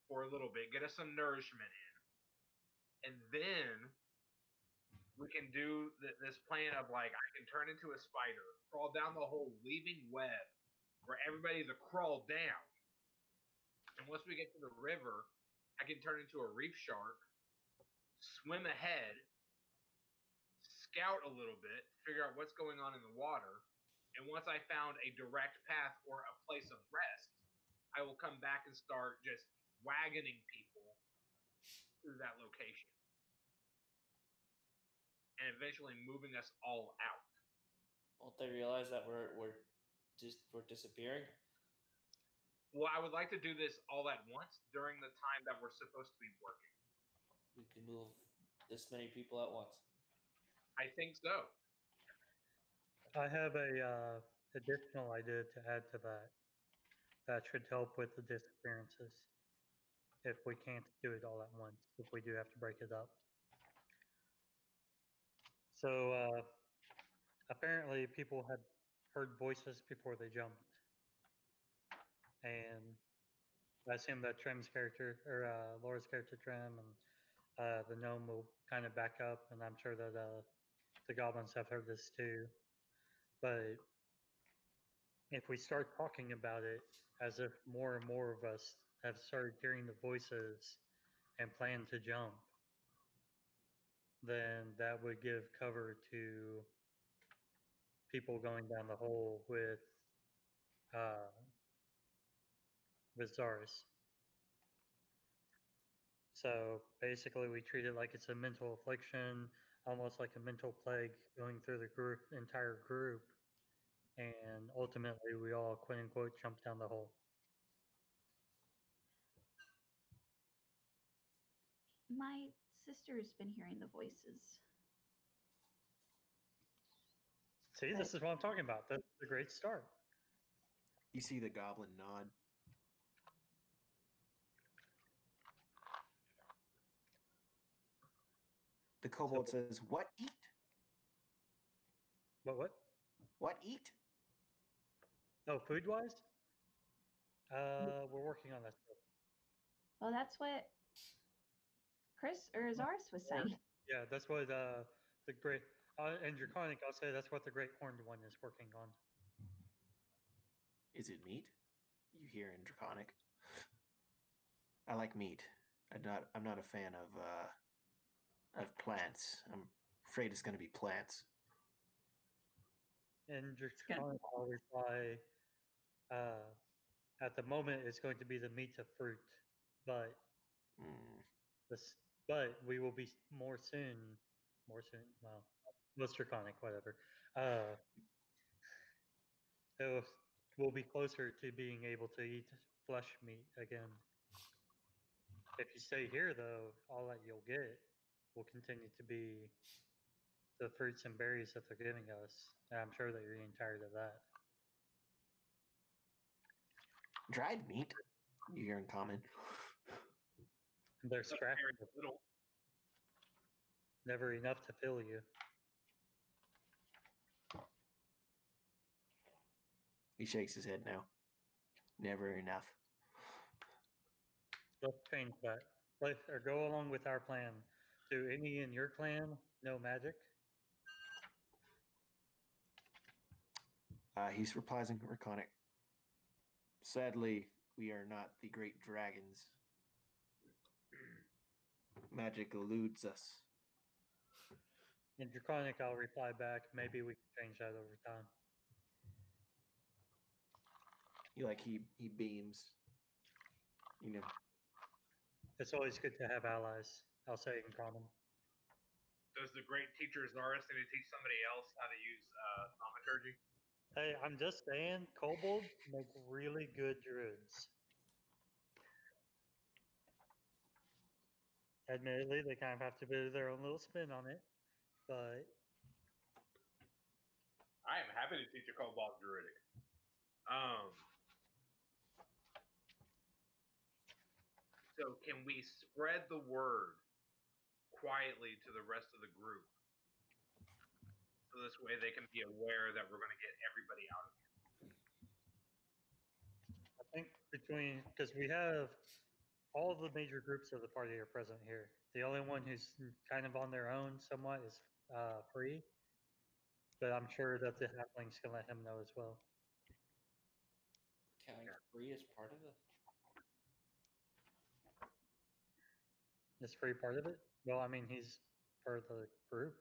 for a little bit, get us some nourishment in. And then we can do this plan of like, I can turn into a spider, crawl down the hole, leaving web for everybody to crawl down. And once we get to the river, I can turn into a reef shark, swim ahead, scout a little bit, figure out what's going on in the water. And once I found a direct path or a place of rest, I will come back and start just wagoning people through that location. And eventually moving us all out. Won't they realize that we're disappearing? Well, I would like to do this all at once during the time that we're supposed to be working. We can move this many people at once. I think so. I have a additional idea to add to that. That should help with the disappearances. If we can't do it all at once, if we do have to break it up. So apparently people had heard voices before they jumped. And I assume that Trim's character, or Laura's character Trim, and the gnome will kind of back up, and I'm sure that the goblins have heard this too. But if we start talking about it as if more and more of us have started hearing the voices and plan to jump, then that would give cover to people going down the hole with Zaris. So basically, we treat it like it's a mental affliction, almost like a mental plague going through the entire group, and ultimately we all quote unquote jump down the hole. My sister's been hearing the voices. See, this is what I'm talking about. That's a great start. You see the goblin nod. The kobold says, "What eat? What? What eat?" Oh, food-wise? We're working on that stuff. Well, that's what Chris or Zaris was saying. Yeah, that's what the great and Draconic. I'll say that's what the Great Horned One is working on. Is it meat? You hear in Draconic. I like meat. I'm not a fan of plants. I'm afraid it's going to be plants. And Draconic, I'll reply. At the moment, it's going to be the meat of fruit, but but we will be more soon. Well, most Draconic, whatever. So we'll be closer to being able to eat flesh meat again. If you stay here, though, all that you'll get will continue to be the fruits and berries that they're giving us. And I'm sure that you're getting tired of that. Dried meat, you hear in common. And they're That's scrappy, very little. never enough to fill you. He shakes his head now. Never enough. Let's change that. Or go along with our plan. Do any in your clan know magic? He's reprising Raconic. Sadly, we are not the great dragons. Magic eludes us. In Draconic, I'll reply back. Maybe we can change that over time. He beams. You know. It's always good to have allies. I'll say in common. Does the great teacher Zaris need to teach somebody else how to use thaumaturgy? Hey, I'm just saying, kobolds make really good druids. Admittedly, they kind of have to put their own little spin on it, but I am happy to teach a kobold druidic. So can we spread the word quietly to the rest of the group? So this way they can be aware that we're going to get everybody out of here. I think because we have all of the major groups of the party are present here. The only one who's kind of on their own somewhat is Free, but I'm sure that the halflings can let him know as well. Counting Free as part of it. Is Free part of it? Well, I mean, he's part of the group.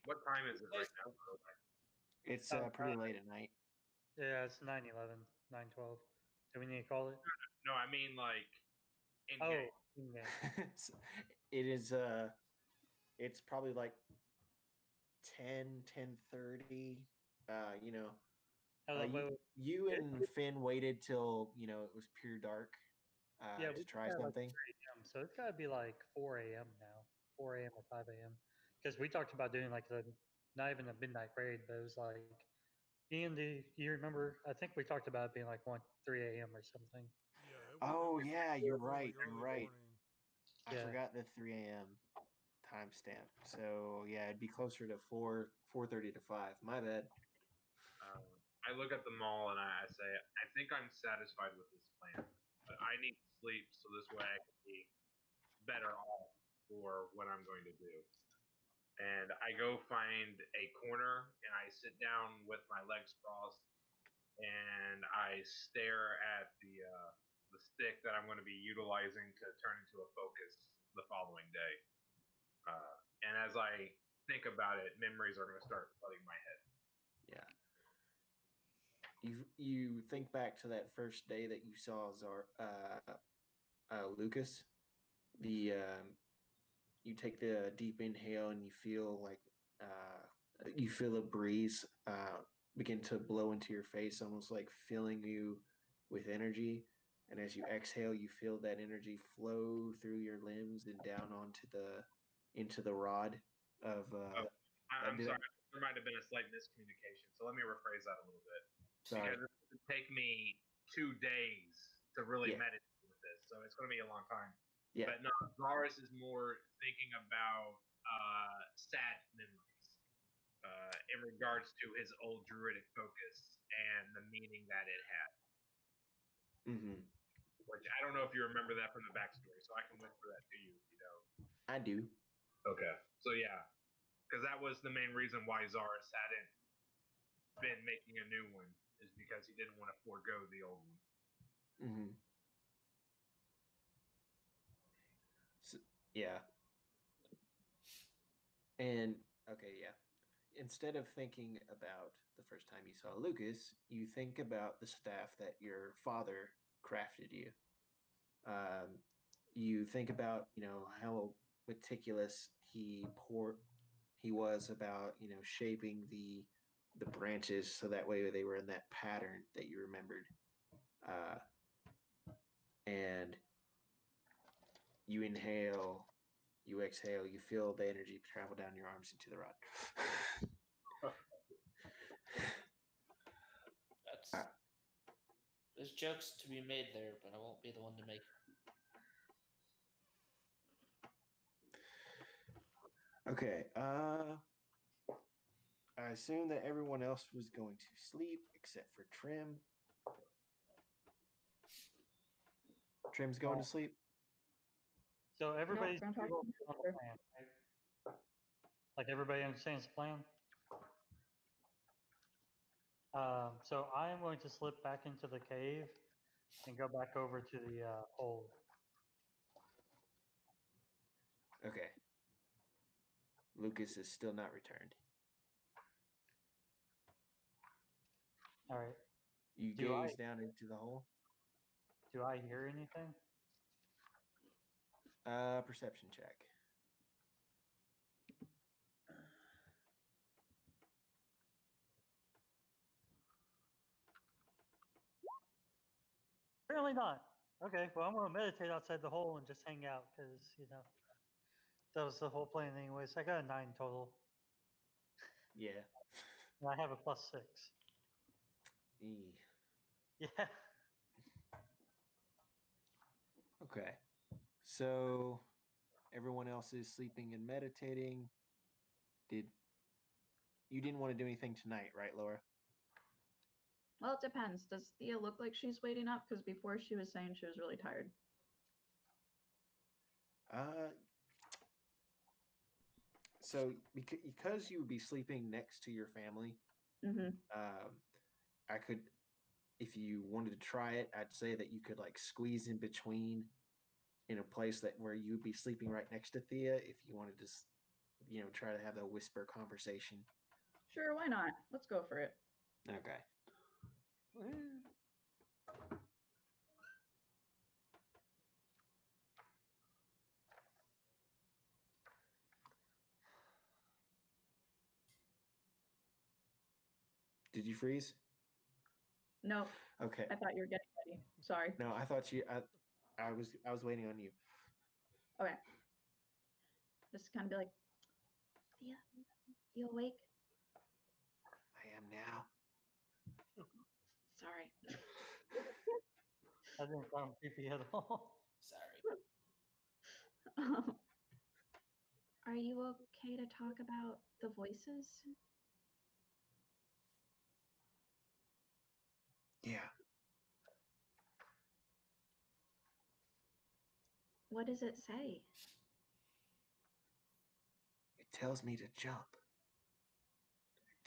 What time is it right now? It's Oh, pretty late at night. Yeah, it's 9:11, 9:12. Do we need to call it? No, I mean like in Oh, game. in-game. It is it's probably like 10:30. You know, you and Finn waited till it was pure dark Yeah, we to try got like something. 3 a.m., so it's got to be like 4 a.m. now, 4 a.m. or 5 a.m. Because we talked about doing like not even a midnight raid, but it was like, Ian, do you remember? I think we talked about it being like 3 a.m. or something. Yeah. Oh yeah, you're right. Early You're right. morning. I forgot the 3 a.m. timestamp. So yeah, it'd be closer to 4:30 to 5. My bad. I look at the mall and I say, I think I'm satisfied with this plan, but I need sleep so this way I can be better off for what I'm going to do. And I go find a corner and I sit down with my legs crossed and I stare at the stick that I'm going to be utilizing to turn into a focus the following day. And as I think about it, memories are going to start flooding my head. Yeah. You think back to that first day that you saw Lucas. You take the deep inhale and you feel like you feel a breeze begin to blow into your face, almost like filling you with energy. And as you exhale, you feel that energy flow through your limbs and down into the rod of. I'm sorry, there might have been a slight miscommunication. So let me rephrase that a little bit. Sorry. Because it would take me 2 days to really meditate with this, so it's going to be a long time. Yeah. But no, Zaris is more thinking about sad memories in regards to his old druidic focus and the meaning that it had. Mm-hmm. Which I don't know if you remember that from the backstory, so I can whisper that to you if you don't. I do. Okay. So yeah, because that was the main reason why Zaris hadn't been making a new one, is because he didn't want to forego the old one. Mm-hmm. So, yeah. And okay, yeah. Instead of thinking about the first time you saw Lucas, you think about the staff that your father crafted you. You think about how meticulous he was about shaping the the branches, so that way they were in that pattern that you remembered. And you inhale, you exhale, you feel the energy travel down your arms into the rod. There's jokes to be made there, but I won't be the one to make them. Okay. I assume that everyone else was going to sleep except for Trim. Trim's going to sleep. So everybody's I'm talking on the plan, right? Like everybody understands the plan. So I am going to slip back into the cave and go back over to the hold. Okay. Lucas is still not returned. All right. You gaze down into the hole. Do I hear anything? Perception check. Apparently not. Okay, well, I'm going to meditate outside the hole and just hang out because, that was the whole plan anyways. I got a 9 total. Yeah. And I have a +6. E. Yeah. Okay. So everyone else is sleeping and meditating. You didn't want to do anything tonight, right, Laura? Well, it depends. Does Thea look like she's waiting up? Because before she was saying she was really tired. So because you would be sleeping next to your family, I could, if you wanted to try it, I'd say that you could like squeeze in between in a place where you'd be sleeping right next to Thea if you wanted to, try to have a whisper conversation. Sure, why not? Let's go for it. Okay. Did you freeze? No. Okay. I thought you were getting ready. Sorry. No, I thought I was waiting on you. Okay. Just kind of be like, Thea, you awake? I am now. Sorry. That didn't sound creepy at all. Sorry. Are you okay to talk about the voices? Yeah. What does it say? It tells me to jump.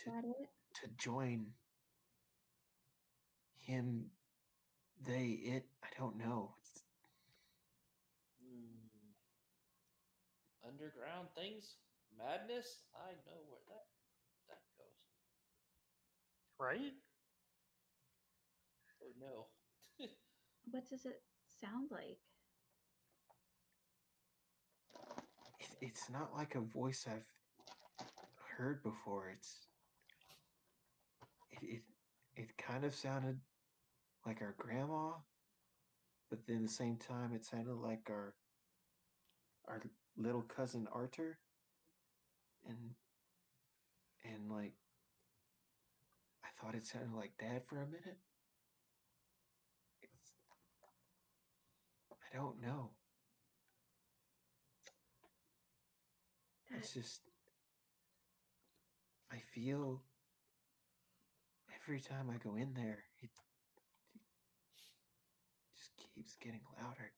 That it? To join him, they, it, I don't know. Underground things? Madness? I know where that goes. Right? Oh no. What does it sound like? It's not like a voice I've heard before. It kind of sounded like our grandma, but then at the same time it sounded like our little cousin Arthur, and like I thought it sounded like Dad for a minute. I don't know. It's just I feel every time I go in there, it just keeps getting louder.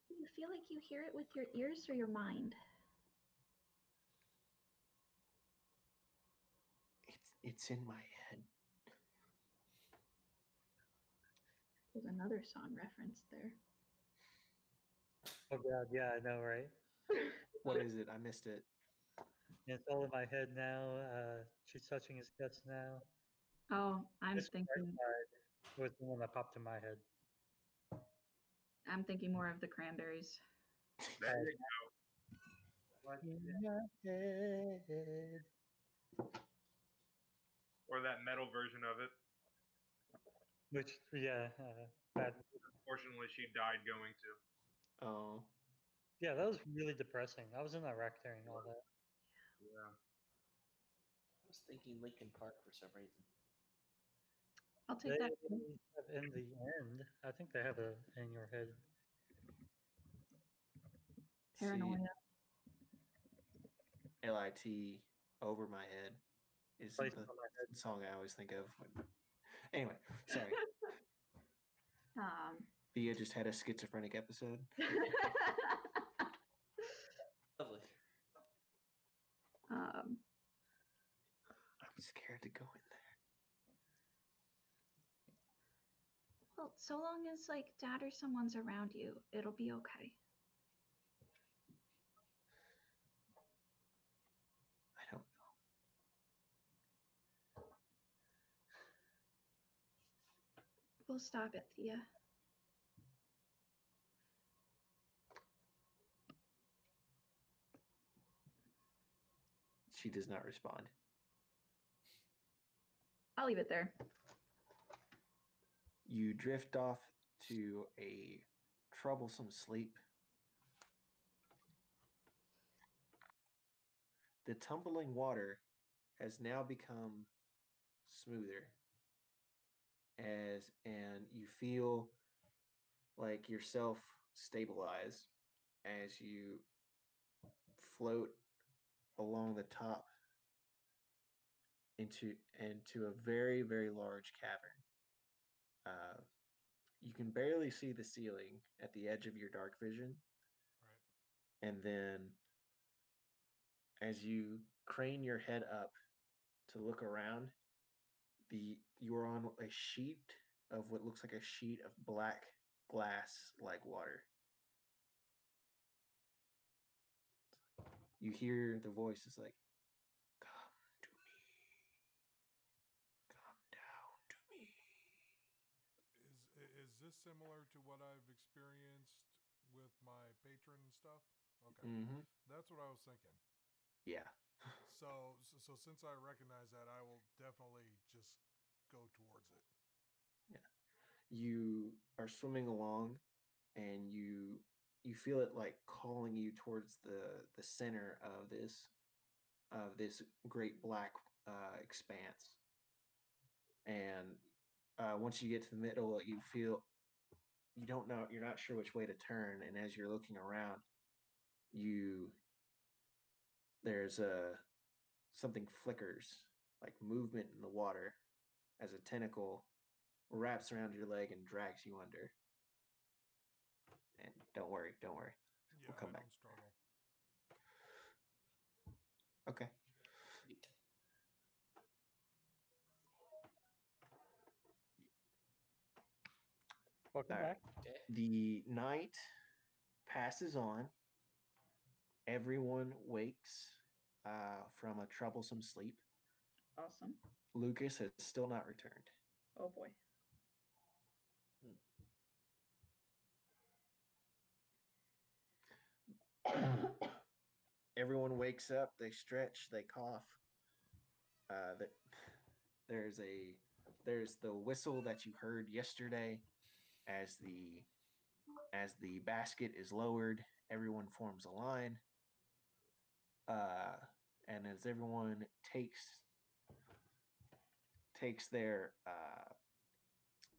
Do you feel like you hear it with your ears or your mind? It's in my head. There's another song referenced there. Oh god, yeah, I know, right? What is it? I missed it. It's all in my head now. She's touching his chest now. Oh, I'm This thinking. was the one that popped in my head. I'm thinking more of the cranberries. There you go. In my head. Or that metal version of it. Which, yeah, bad. Unfortunately, she died going to. Oh, Yeah, that was really depressing. I was in Iraq during all that. Yeah. I was thinking Lincoln Park for some reason. I'll They take that. have in the end. I think they have a in your head. Paranoia. LIT over my head is the Placed on my head. song I always think of. Anyway, sorry. Thea just had a schizophrenic episode. Lovely. I'm scared to go in there. Well, so long as like dad or someone's around you, it'll be okay. I don't know. We'll stop it, Thea. She does not respond. I'll leave it there. You drift off to a troublesome sleep. The tumbling water has now become smoother and you feel like yourself stabilize as you float along the top into a very, very large cavern. You can barely see the ceiling at the edge of your dark vision. Right. And then as you crane your head up to look around, you're on a sheet of what looks like a sheet of black glass like water. You hear the voice is like, "Come to me. Come down to me." Is this similar to what I've experienced with my patron and stuff? Okay. Mm-hmm. That's what I was thinking. Yeah. So since I recognize that, I will definitely just go towards it. Yeah. You are swimming along and you feel it like calling you towards the center of this great black expanse. And once you get to the middle, you don't know, you're not sure which way to turn. And as you're looking around, there's something flickers, like movement in the water, as a tentacle wraps around your leg and drags you under. And don't worry. Yeah, We'll come I back. don't struggle. Okay. Sweet. Welcome All right. back. Okay. The night passes on. Everyone wakes from a troublesome sleep. Awesome. Lucas has still not returned. Oh boy. Everyone wakes up. They stretch. They cough. That there's the whistle that you heard yesterday as the basket is lowered. Everyone forms a line. And as everyone takes their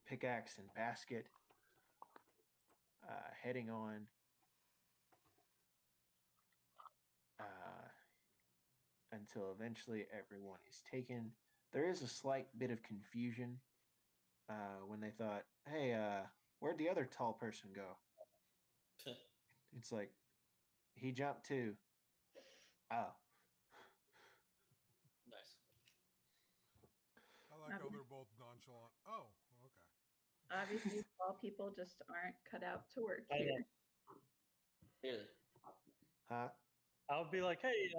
pickaxe and basket, heading on until eventually everyone is taken. There is a slight bit of confusion when they thought, "Hey, where'd the other tall person go?" It's like he jumped too. Oh, Nice. I like how they're both nonchalant. Oh, okay. Obviously, tall people just aren't cut out to work I know. here. Clearly. huh? I would be like, hey,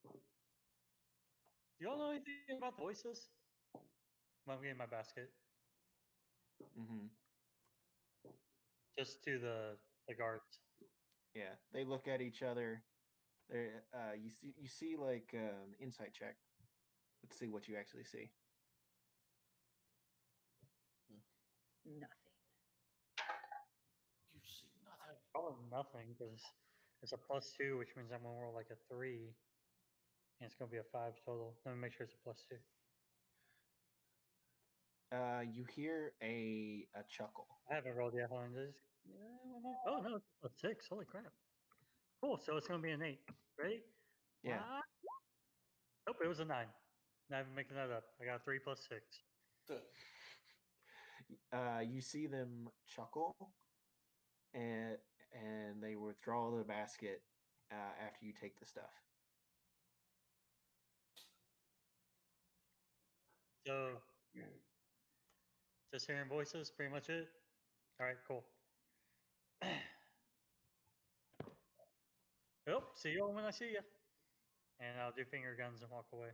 do y'all know anything about the voices? I'm getting my basket. Mm-hmm. Just to the guards. Yeah, they look at each other. They you see like insight check. Let's see what you actually see. Nothing. You see nothing. Probably nothing because it's a +2, which means I'm gonna roll like a 3, and it's gonna be a 5 total. Let me make sure it's a +2. You hear a chuckle. I haven't rolled yet. Hold on, oh no, it's a +6. Holy crap! Cool. So it's gonna be an 8. Ready? Yeah. What? Nope, it was a 9. Not even making that up. I got a 3 + 6. You see them chuckle, and they withdraw the basket after you take the stuff. So just hearing voices, pretty much it. All right, cool. Yep, see you all when I see you. And I'll do finger guns and walk away.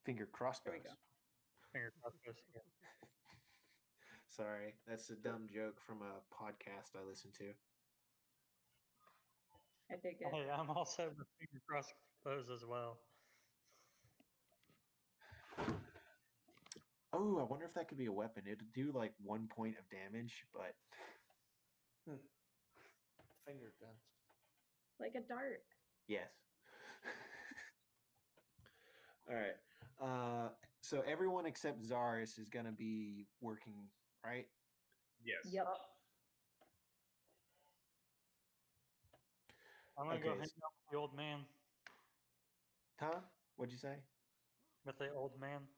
Finger There we crossbows. go. Finger crossbows. Yeah. Sorry, that's a dumb joke from a podcast I listen to. I dig it. Hey, I'm all set with finger crossbows as well. Oh, I wonder if that could be a weapon. It'd do like 1 point of damage, but Finger guns. Like a dart. yes. All right. So everyone except Zaris is going to be working, right? Yes. Yep. I'm gonna go Okay. hang out with the old man. Huh? What'd you say? With the old man.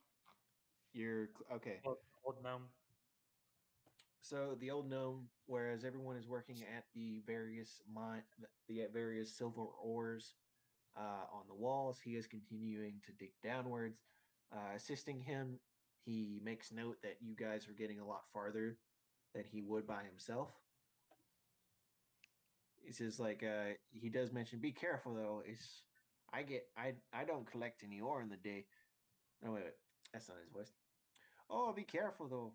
You're okay. Old gnome. So the old gnome, whereas everyone is working at the various various silver ores on the walls, he is continuing to dig downwards. Assisting him, he makes note that you guys are getting a lot farther than he would by himself. He says like he does mention, be careful though. I don't collect any ore in the day. No wait, that's not his voice. Oh, be careful though.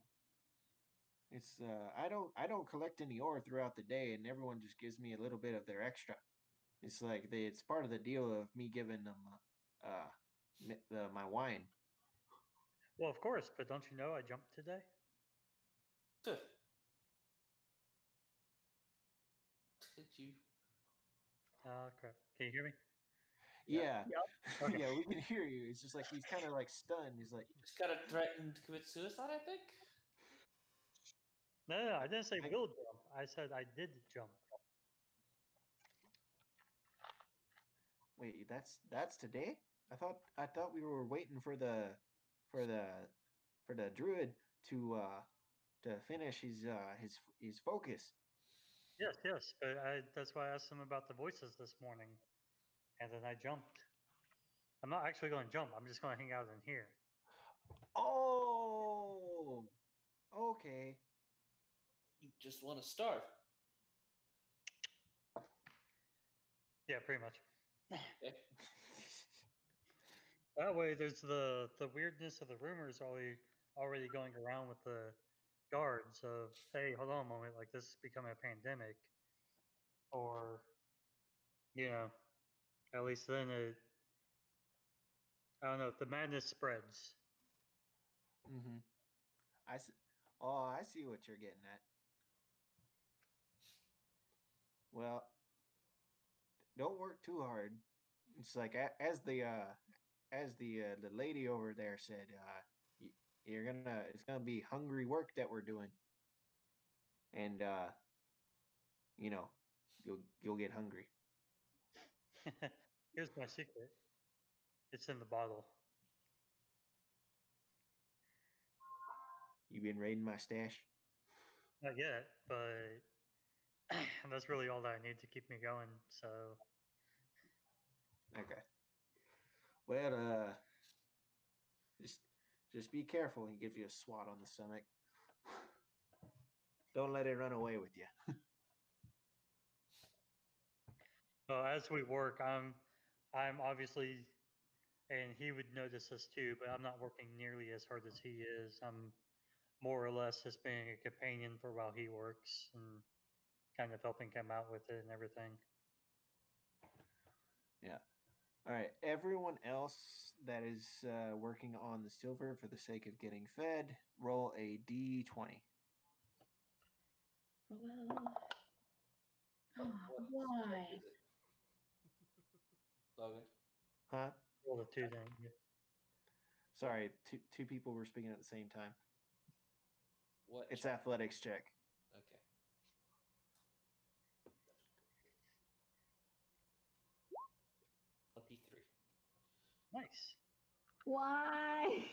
It's I don't collect any ore throughout the day, and everyone just gives me a little bit of their extra. It's like it's part of the deal of me giving them my wine. Well, of course, but don't you know I jumped today? Did you? Crap. Can you hear me? Yeah, Yep. Okay. yeah, we can hear you. It's just like he's kind of like stunned. He's like, Just got to threaten to commit suicide, I think. No, I didn't say I- will jump. I said I did jump. wait, that's today? I thought we were waiting for for the the druid to finish his focus. Yes, but that's why I asked him about the voices this morning, and then I jumped. I'm not actually going to jump. I'm just going to hang out in here. Oh, okay. You just want to starve. Yeah, pretty much. Okay. That way, there's the weirdness of the rumors already going around with the guards of, hey, hold on a moment, like this is becoming a pandemic, or at least then I don't know if the madness spreads. Mm-hmm. I see. Oh, I see what you're getting at. Well, don't work too hard. It's like the lady over there said, you're gonna it's gonna be hungry work that we're doing, and you know, you'll get hungry. Here's my secret. It's in the bottle. You been raiding my stash? Not yet, but that's really all that I need to keep me going. So Okay. Well, just be careful. He gives you a swat on the stomach. Don't let it run away with you. well, as we work, I'm obviously, and he would notice this too, but I'm not working nearly as hard as he is. I'm more or less just being a companion for while he works and kind of helping him out with it and everything. Yeah. All right. Everyone else that is working on the silver for the sake of getting fed, roll a d20. Well, What why? is it? Logan. Huh? Roll the 2 then. Yeah. Sorry, two people were speaking at the same time. What? It's athletics check. Okay. $23. Nice. Why?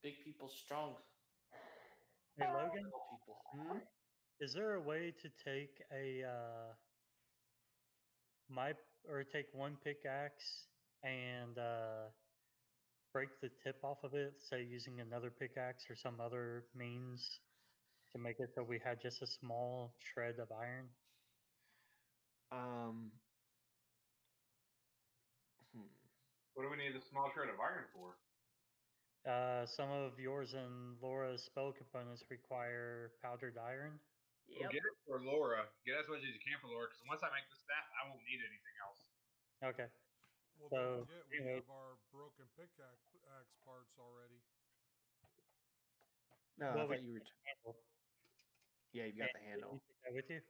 Big people strong. Hey, Logan, Little people. is there a way to take a take one pickaxe and break the tip off of it, say using another pickaxe or some other means to make it so we had just a small shred of iron? What do we need a small shred of iron for? Some of yours and Laura's spell components require powdered iron. Well, Yep. get it for Laura. Get as much as you can for Laura, because once I make the staff, I won't need anything else. Okay. Well, So, don't forget, we anyway. have our broken pickaxe parts already. No, Well, I thought you were. handle. Yeah, you've got the And handle. you take that with you?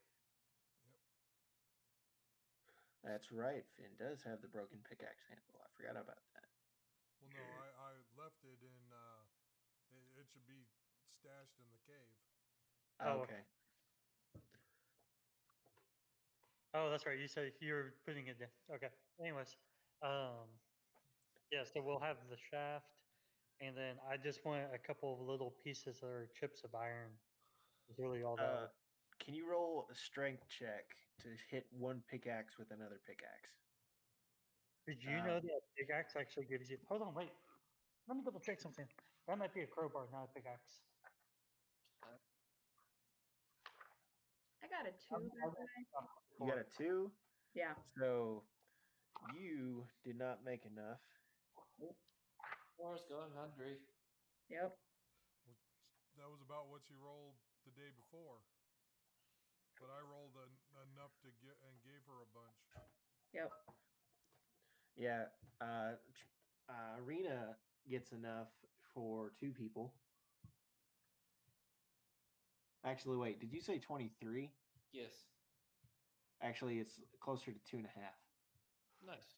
Yep. That's right. Finn does have the broken pickaxe handle. I forgot about that. Well, no, I left it in. It should be stashed in the cave. Oh, Okay. Oh, that's right. You said you're putting it down. Okay. Anyways, yeah. So we'll have the shaft, and then I just want a couple of little pieces or chips of iron. Is really all that. Can you roll a strength check to hit one pickaxe with another pickaxe? Did you know that pickaxe actually gives you? Hold on, wait. Let me double check something. That might be a crowbar, not a pickaxe. I got a 2. You got a 2? Yeah. So you did not make enough. Laura's going hungry. Yep. Well, that was about what she rolled the day before. But I rolled enough to get and gave her a bunch. Yep. Yeah. Rena gets enough for 2 people. Actually, wait. Did you say 23? Yes. Actually, it's closer to 2.5. Nice.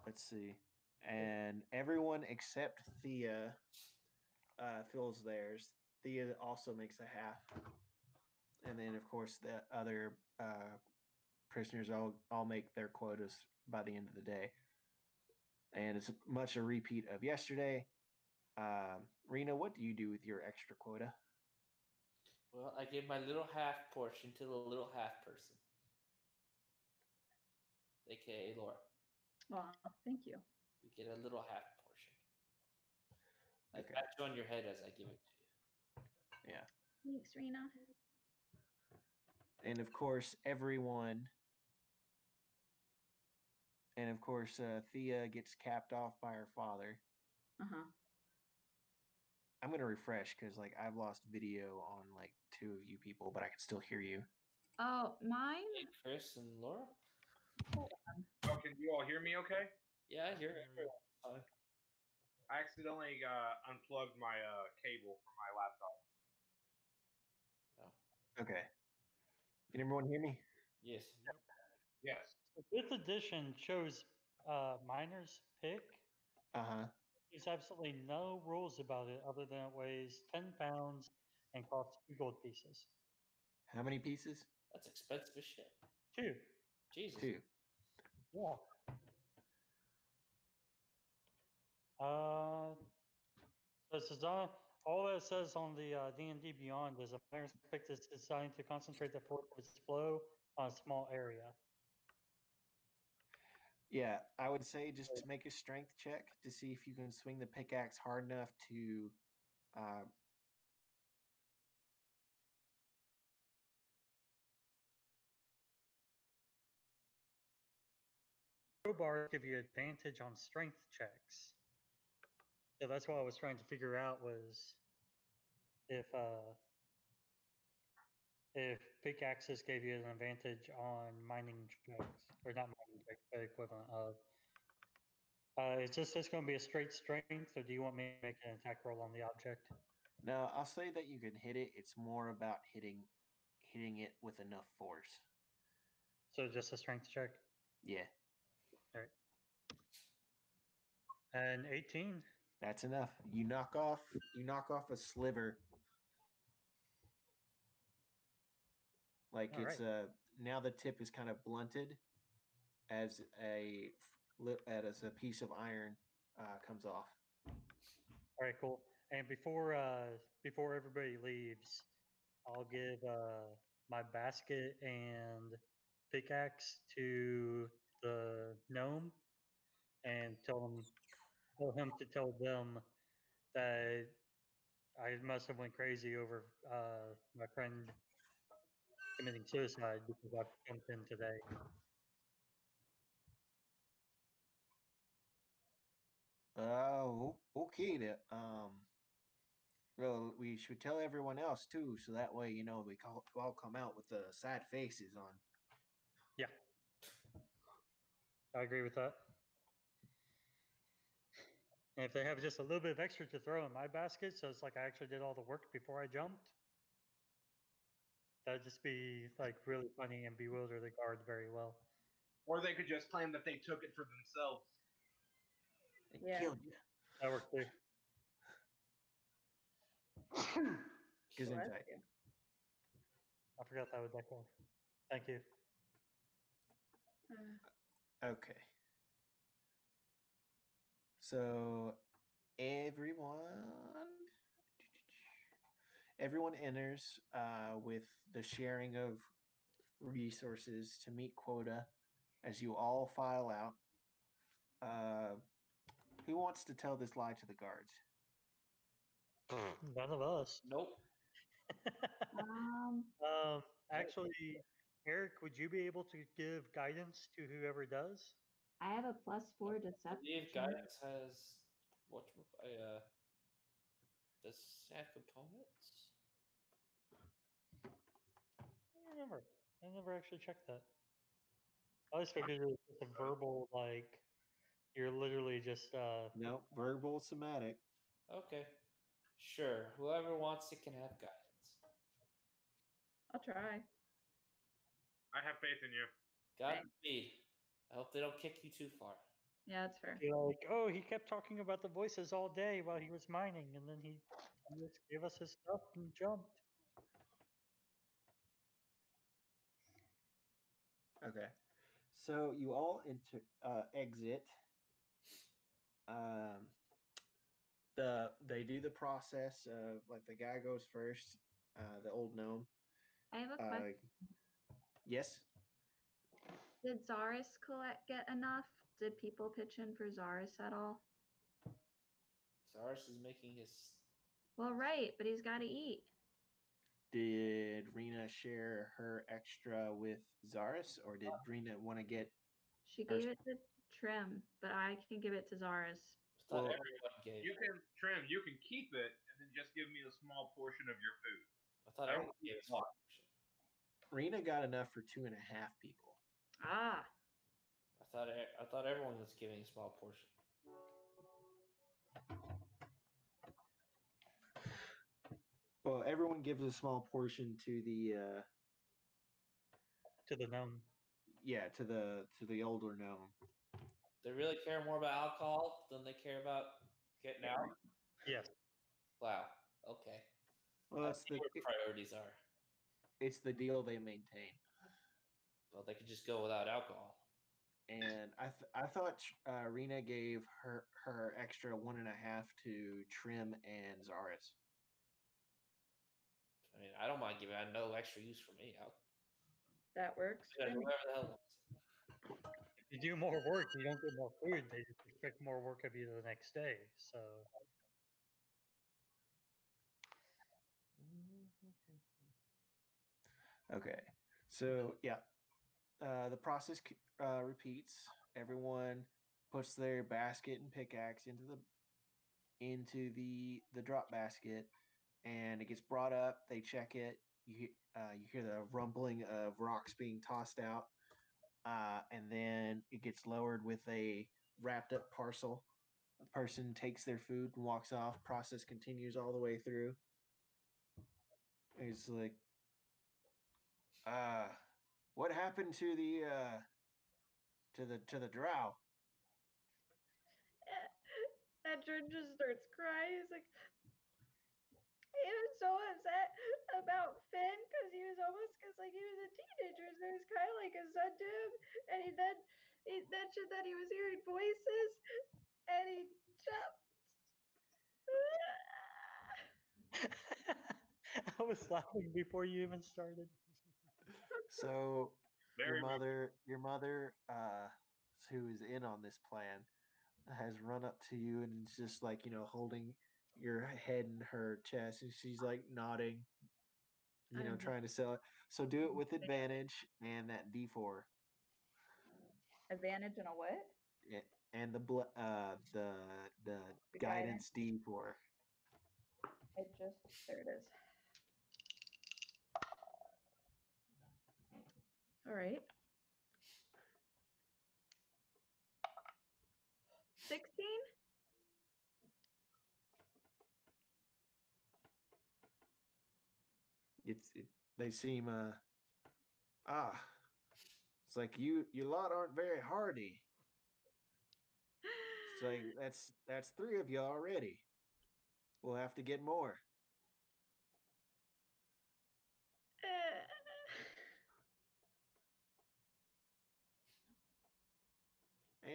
Let's see. And everyone except Thea fills theirs. Thea also makes a half. And then, of course, the other prisoners all make their quotas by the end of the day. And it's much a repeat of yesterday. Rena, what do you do with your extra quota? Well, I gave my little half portion to the little half person, aka Laura. Well, thank you. You get a little half portion. I Okay. pat you on your head as I give it to you. Yeah. Thanks, Rena. And of course, Thea gets capped off by her father. Uh-huh. I'm gonna refresh because I've lost video on 2 of you people, but I can still hear you. Oh, mine? Hey, Chris and Laura? Oh, can you all hear me okay? Yeah, I hear I it. hear you. Fine. I accidentally unplugged my cable from my laptop. Oh. Okay. Can everyone hear me? Yes. Yep. Yes. Fifth edition shows miner's pick. There's absolutely no rules about it other than it weighs 10 pounds and costs 2 gold pieces. How many pieces? That's expensive as shit. 2. Jesus. 2. Yeah. This is all it says on the D&D Beyond is a miner's pick is designed to concentrate the force of its flow on a small area. Yeah, I would say just make a strength check to see if you can swing the pickaxe hard enough to crowbars give you advantage on strength checks. So that's what I was trying to figure out was if pickaxes gave you an advantage on mining checks, or not mining checks, but equivalent of. Is this going to be a straight strength, or do you want me to make an attack roll on the object? No, I'll say that you can hit it. It's more about hitting it with enough force. So just a strength check? Yeah. All right. And 18? That's enough. You knock off a sliver. Like All it's right. now the tip is kind of blunted as a piece of iron comes off. All right, cool. And before everybody leaves, I'll give my basket and pickaxe to the gnome and tell him to tell them that I must have went crazy over my friend committing suicide because I jumped in today. Oh, okay. Well, we should tell everyone else too, so that way we all come out with the sad faces on. Yeah, I agree with that. And if they have just a little bit of extra to throw in my basket, so it's like I actually did all the work before I jumped, that'd just be like really funny and bewilder the guard very well. Or they could just claim that they took it for themselves. They Yeah. killed you. That worked too. Gesundheit. I forgot that was that cool. Thank you. Okay. So everyone enters with the sharing of resources to meet quota as you all file out. Who wants to tell this lie to the guards? None of us. Nope. Actually, Eric, would you be able to give guidance to whoever does? I have a +4 I deception. believe guidance has what? Does it have components? I don't remember. I never actually checked that. I always figured it was just a verbal, like you're literally just. No, verbal, somatic. Okay, sure. Whoever wants it can have guidance. I'll try. I have faith in you. Godspeed. I hope they don't kick you too far. Yeah, that's fair. Be like, oh, he kept talking about the voices all day while he was mining, and then he just gave us his stuff and jumped. Okay. So you all exit. They do the process. Like the guy goes first. The old gnome. I have a question. Yes. Did Zaris get enough? Did people pitch in for Zaris at all? Zaris is making his. Well, right, but he's got to eat. Did Rena share her extra with Zaris, or did Rena want to get? She gave it to Trim, but I can give it to Zaris. I thought Well, everyone gave. You can trim. You can keep it, and then just give me a small portion of your food. I thought I everyone don't gave eat a small portion. Rena got enough for 2.5 people. Ah, I thought everyone was giving a small portion. Well, everyone gives a small portion to the gnome. Yeah, to the older gnome. They really care more about alcohol than they care about getting out. Yes. Wow. Okay. Well, I see what priorities are. It's the deal they maintain. Well, they could just go without alcohol. And I thought Rena gave her extra 1.5 to Trim and Zaris. I mean, I don't mind giving out no extra use for me. that works. Whoever the hell wants it. If you do more work, you don't get more food. They just expect more work of you the next day. So. Okay. So, yeah. The process repeats. everyone puts their basket and pickaxe into the drop basket, and it gets brought up. They check it. You hear the rumbling of rocks being tossed out, and then it gets lowered with a wrapped up parcel. A person takes their food and walks off. Process continues all the way through. It's like, uh, what happened to the drow? And Jordan just starts crying. He's like, he was so upset about Finn because he was like he was a teenager, so he was kind of like a son to him. And he mentioned that he was hearing voices, and he jumped. I was laughing before you even started. So Very much. your mother, who is in on this plan, has run up to you and is just like, holding your head in her chest, and she's like nodding, trying to sell it. So do it with advantage and that D4. Advantage and a what? And the The guidance D4. There it is. All right. 16? They seem it's like you lot aren't very hardy. It's like that's 3 of you already. We'll have to get more.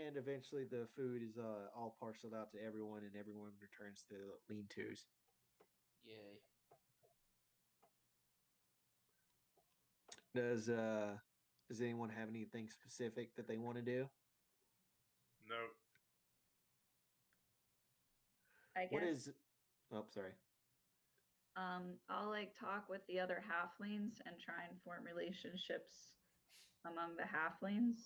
And eventually the food is all parceled out to everyone, and everyone returns to lean-tos. Yay. Does anyone have anything specific that they want to do? Nope. I guess. What is? Oh, sorry. I'll like talk with the other halflings and try and form relationships among the halflings.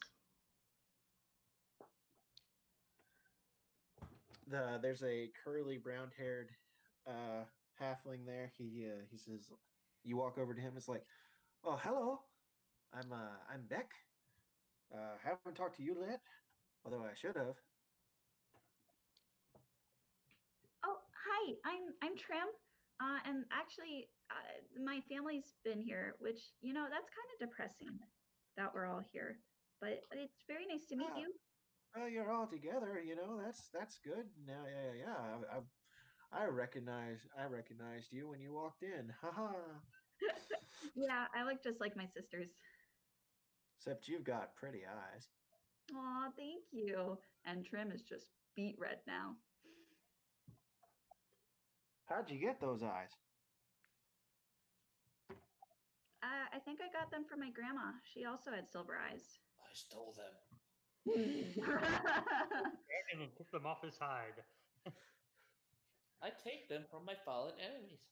There's a curly brown-haired halfling there. He says, you walk over to him. It's like, oh, hello. I'm Beck. Haven't talked to you yet, although I should have. Oh, hi. I'm Trim. And actually, my family's been here, which that's kind of depressing that we're all here. But it's very nice to meet you. Well, you're all together. That's good. Now, yeah. I recognized you when you walked in. Haha. Yeah, I look just like my sisters. Except you've got pretty eyes. Aw, thank you. And Trim is just beet red now. How'd you get those eyes? I think I got them from my grandma. She also had silver eyes. I stole them. Dragon and took them off his hide. I take them from my fallen enemies.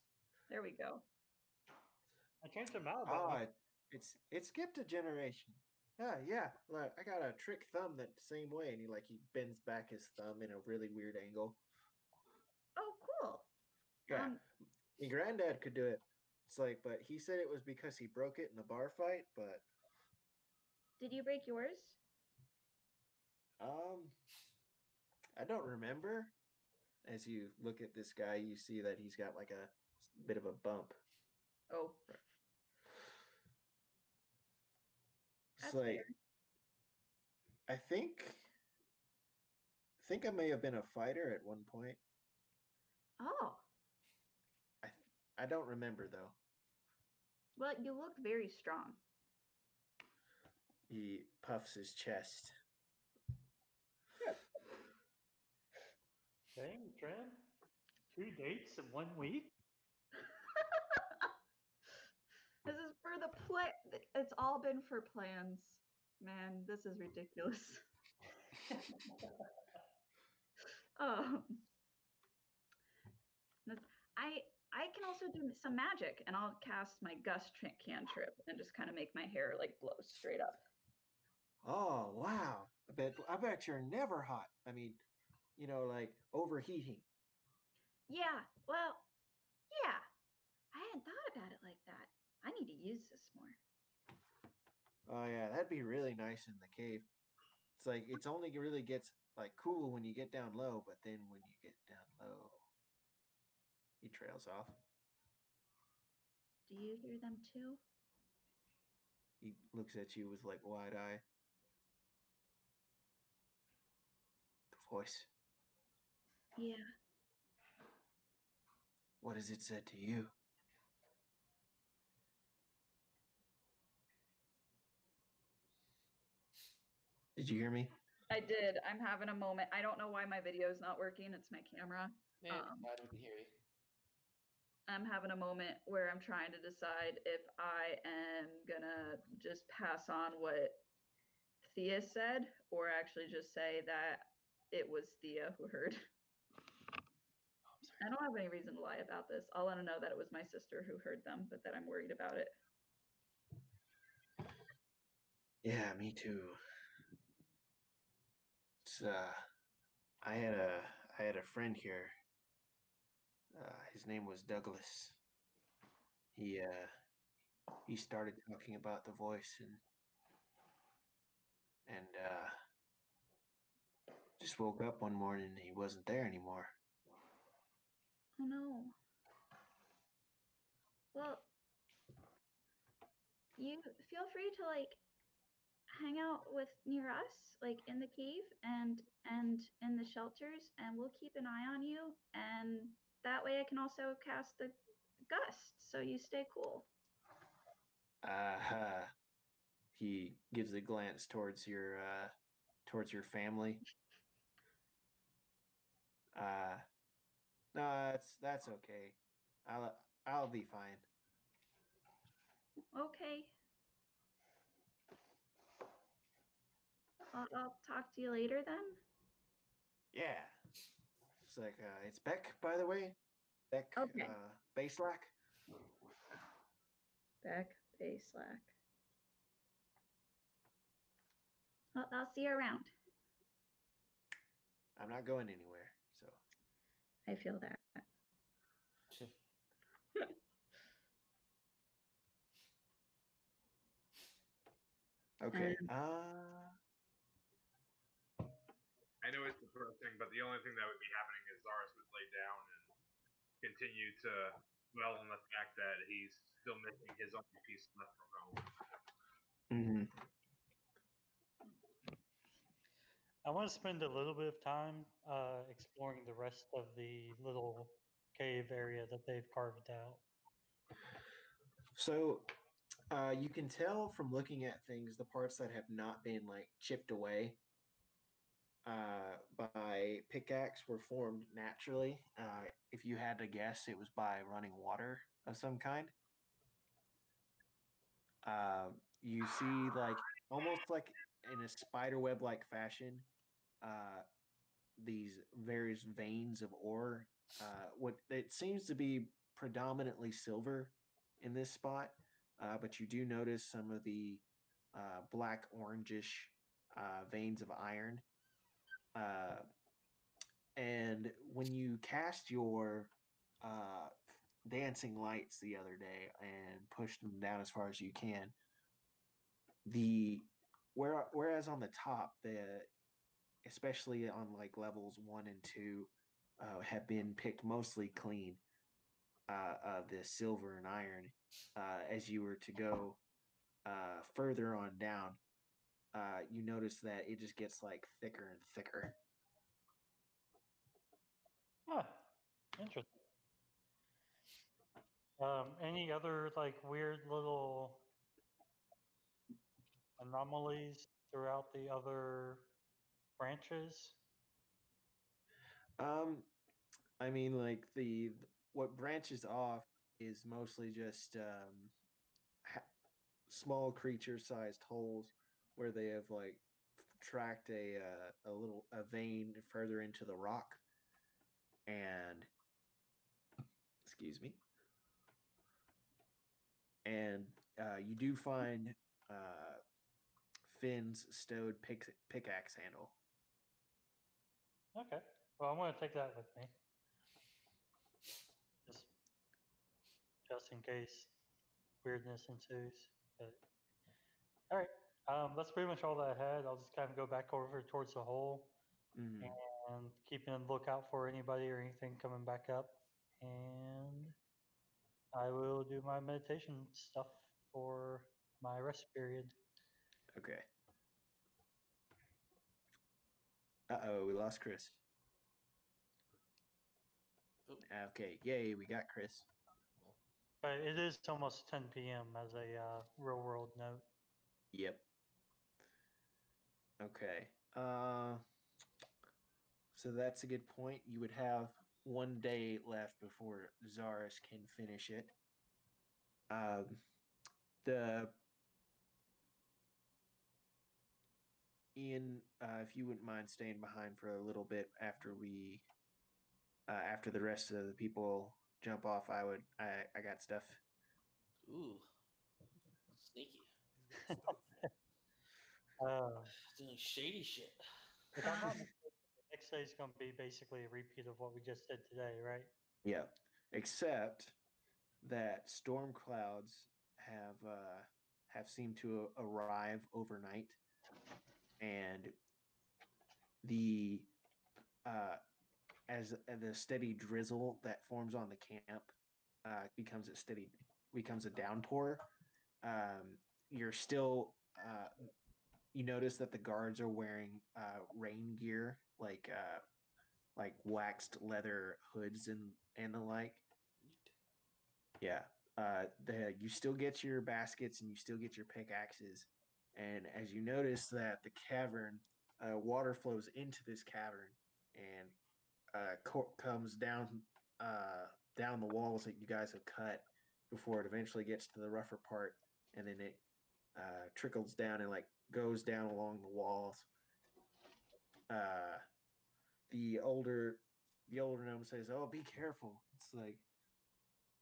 There we go. I changed them out. But It skipped a generation. Yeah. Look, I got a trick thumb that same way, and he bends back his thumb in a really weird angle. Oh, cool. Yeah, my granddad could do it. It's like, but he said it was because he broke it in a bar fight. But did you break yours? I don't remember. As you look at this guy, you see that he's got like a bit of a bump. Oh. It's That's like, fair. I think I may have been a fighter at one point. Oh. I don't remember though. Well, you look very strong. He puffs his chest. dang, Trim. 2 dates in 1 week? This is for the play. It's all been for plans. Man, this is ridiculous. I can also do some magic, and I'll cast my gust cantrip and just kind of make my hair like blow straight up. Oh, wow. I bet you're never hot. I mean, like overheating. Yeah, well, yeah. I hadn't thought about it like that. I need to use this more. Oh yeah, that'd be really nice in the cave. It's like it's only really gets like cool when you get down low, but then when you get down low, he trails off. Do you hear them too? He looks at you with like wide eye. The voice. Yeah. What has it said to you? Did you hear me? I did. I'm having a moment. I don't know why my video is not working. It's my camera. Yeah, glad we can hear you. I'm having a moment where I'm trying to decide if I am gonna just pass on what Thea said or actually just say that it was Thea who heard. I don't have any reason to lie about this. I'll let her know that it was my sister who heard them, but that I'm worried about it. Yeah, me too. It's I had a friend here. His name was Douglas. He started talking about the voice and just woke up one morning and he wasn't there anymore. Oh no. Well, you feel free to like hang out with near us, like in the cave and in the shelters, and we'll keep an eye on you. And that way, I can also cast the gust, so you stay cool. Uh, he gives a glance towards your family. Uh, no, that's okay. I'll be fine. Okay. I'll talk to you later then. Yeah. It's like it's Beck, by the way. Beck Okay. Baslack. Back Bay Slack. I'll see you around. I'm not going anywhere. So I feel that. okay. I know it's depressing, but the only thing that would be happening is Zaris would lay down and continue to dwell on the fact that he's still missing his only piece left from home. Mhm. I want to spend a little bit of time exploring the rest of the little cave area that they've carved out. So you can tell from looking at things the parts that have not been like chipped away by pickaxe were formed naturally. If you had to guess, it was by running water of some kind. You see, like almost like in a spider web like fashion, uh, these various veins of ore. What it seems to be predominantly silver in this spot, but you do notice some of the black orangish veins of iron. Uh, and when you cast your uh, dancing lights the other day and pushed them down as far as you can, the whereas on the top, the especially on like levels 1 and 2, have been picked mostly clean of the silver and iron. As you were to go further on down, you notice that it just gets like thicker and thicker. Huh, interesting. Any other like weird little anomalies throughout the other branches? Um, I mean, like the what branches off is mostly just ha- small creature-sized holes where they have like tracked a vein further into the rock, and excuse me, and you do find uh, Finn's stowed pickaxe handle. Okay. Well, I'm going to take that with me. Just in case weirdness ensues. But all right. That's pretty much all that I had. I'll just kind of go back over towards the hole Mhm. and keeping a lookout for anybody or anything coming back up. And I will do my meditation stuff for my rest period. Okay. Uh-oh, we lost Chris. Oh, Okay, yay, we got Chris. well, But it is almost 10 p.m. as a real world note. Yep. Okay. So that's a good point. You would have 1 day left before Zaris can finish it. The Ian, if you wouldn't mind staying behind for a little bit after after the rest of the people jump off, I would. I got stuff. ooh, sneaky. He's got stuff. Doing shady shit. If I'm not mistaken, the next day is going to be basically a repeat of what we just did today, right? Yeah, except that storm clouds have seemed to arrive overnight, and the as the steady drizzle that forms on the camp becomes a downpour. You're still you notice that the guards are wearing rain gear like waxed leather hoods and the like. Neat. Yeah. You still get your baskets and you still get your pickaxes. And as you notice that the cavern, water flows into this cavern and comes down the walls that you guys have cut before it eventually gets to the rougher part, and then it trickles down and like goes down along the walls. Uh, the older gnome says, "Oh, be careful." It's like,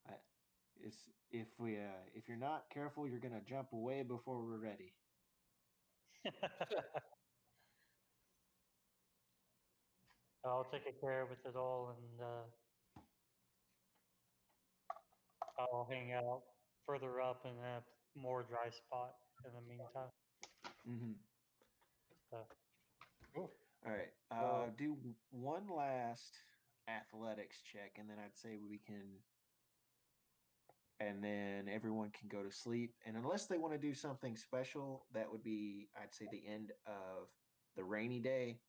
I, it's if you're not careful, you're gonna jump away before we're ready. I'll take care with it all, and I'll hang out further up in a more dry spot in the meantime. Mm-hmm. So, cool. All right. Well, Do one last athletics check, and then I'd say we can, and then everyone can go to sleep. And unless they want to do something special, that would be, I'd say, the end of the rainy day,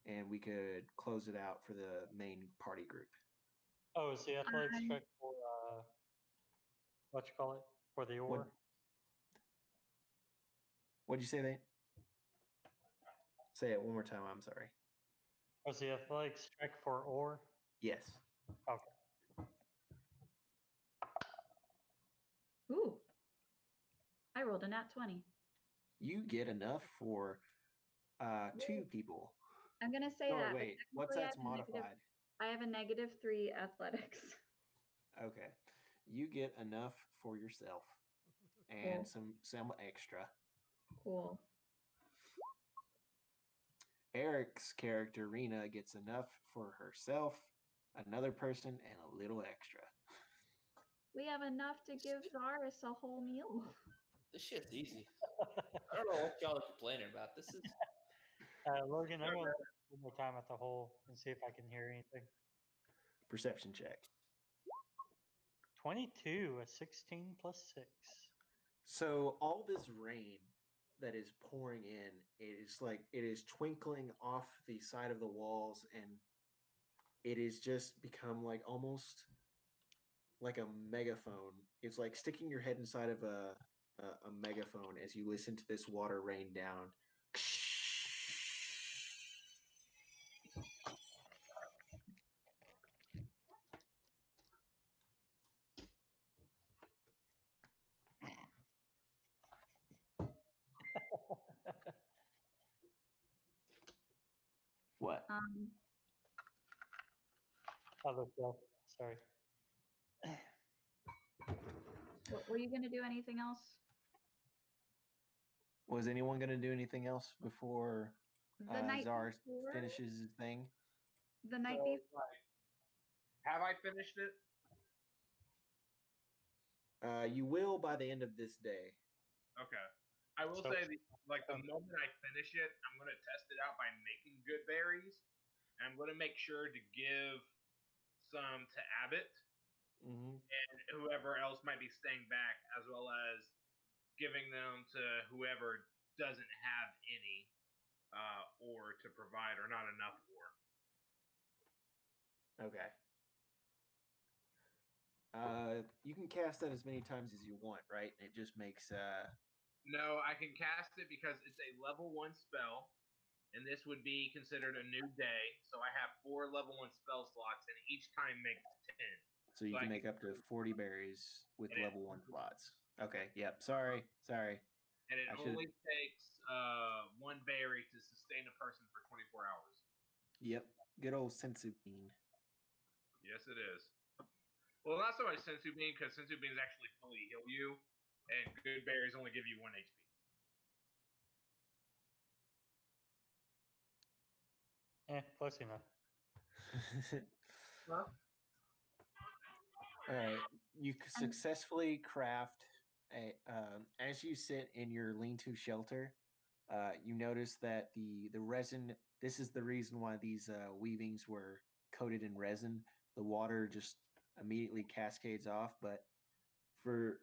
and we could close it out for the main party group. oh, is the athletics check for what you call it for the What ore? What'd you say? They say it one more time. I'm sorry. Was the athletics check for ore? Yes. Okay. Ooh, I rolled a nat 20. You get enough for two people. I'm gonna say Oh, that. But wait. What's technically that's modified? I have a -3 athletics. Okay. You get enough for yourself and Cool. some extra. Cool. Eric's character Rena gets enough for herself, another person, and a little extra. We have enough to give Zaris a whole meal. This shit's easy. I don't know what y'all are complaining about. This is Logan, I'm going to look one more time at the hole and see if I can hear anything. Perception check. 22, a 16 plus 6. So all this rain that is pouring in, it is twinkling off the side of the walls, and it has just become like almost like a megaphone. It's like sticking your head inside of a megaphone as you listen to this water rain down. What? Other stuff. Sorry. Were you gonna do anything else? Was anyone going to do anything else before The night Czar before, finishes his thing? the night So, before. like, have I finished it? You will by the end of this day. Okay. I will So- say, the moment I finish it, I'm going to test it out by making good berries. And I'm going to make sure to give some to Abbott Mm-hmm. and whoever else might be staying back, as well as giving them to whoever doesn't have any or to provide or not enough for. Okay. You can cast that as many times as you want, right? It just makes No, I can cast it because it's a level 1 spell, and this would be considered a new day. So I have 4 level 1 spell slots, and each time makes 10. so you So can I make up to 40 berries with And it- level 1 slots. Okay, yep. Sorry. And it I should. only takes 1 berry to sustain a person for 24 hours. Yep. Good old sensu bean. Yes, it is. Well, not so much Sensu Bean, because Sensu Beans actually fully heal you, and good berries only give you 1 HP. Close enough. Huh? All right. You successfully craft a. As you sit in your lean-to shelter, you notice that the resin. This is the reason why these weavings were coated in resin. The water just immediately cascades off, but for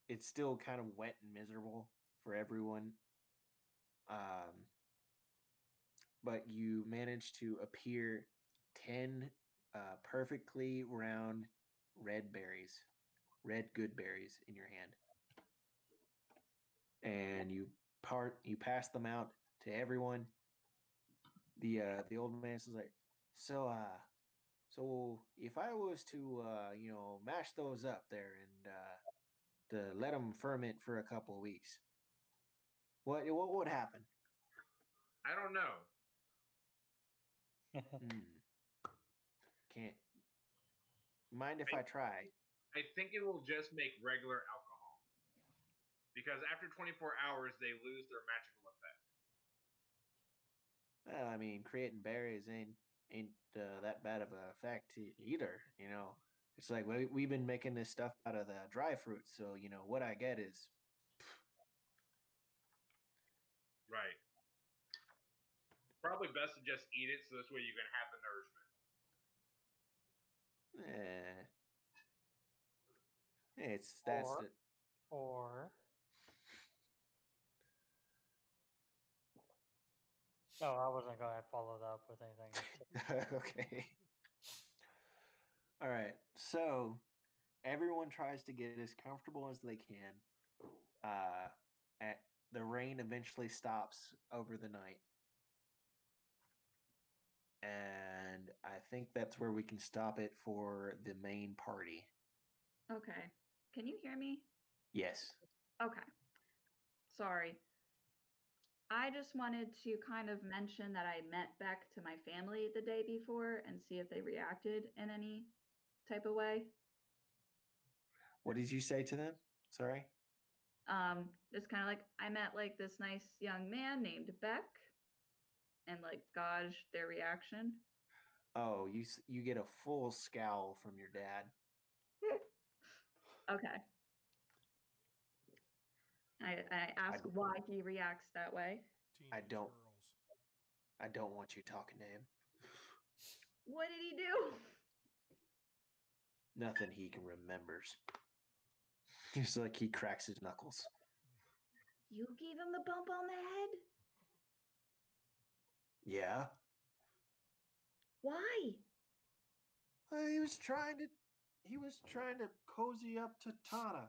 it's still kind of wet and miserable for everyone. But you manage to appear 10 perfectly round red berries, red good berries in your hand. And you pass them out to everyone. The old man says like, so if I was to mash those up there and to let them ferment for a couple of weeks, what would happen? I don't know. Can't mind if I try? I think it will just make regular alcohol. Because after 24 hours, they lose their magical effect. Well, I mean, creating berries ain't that bad of a effect either. It's like we've been making this stuff out of the dry fruit, so what I get is Right. Probably best to just eat it, so this way you can have the nourishment. that's Or- the Or no, I wasn't going to follow that up with anything. okay. All right, so everyone tries to get as comfortable as they can. The rain eventually stops over the night. And I think that's where we can stop it for the main party. Okay. Can you hear me? Yes. Okay. Sorry. I just wanted to kind of mention that I met back to my family the day before and see if they reacted in any type of way. What did you say to them? Sorry. It's kind of like I met like this nice young man named Beck and like gauged their reaction. Oh, you get a full scowl from your dad. Okay. I ask why he reacts that way. Teenage don't- girls. I don't want you talking to him. What did he do? Nothing he can remembers. It's like he cracks his knuckles. You gave him the bump on the head? Yeah. Why? He was trying to cozy up to Tana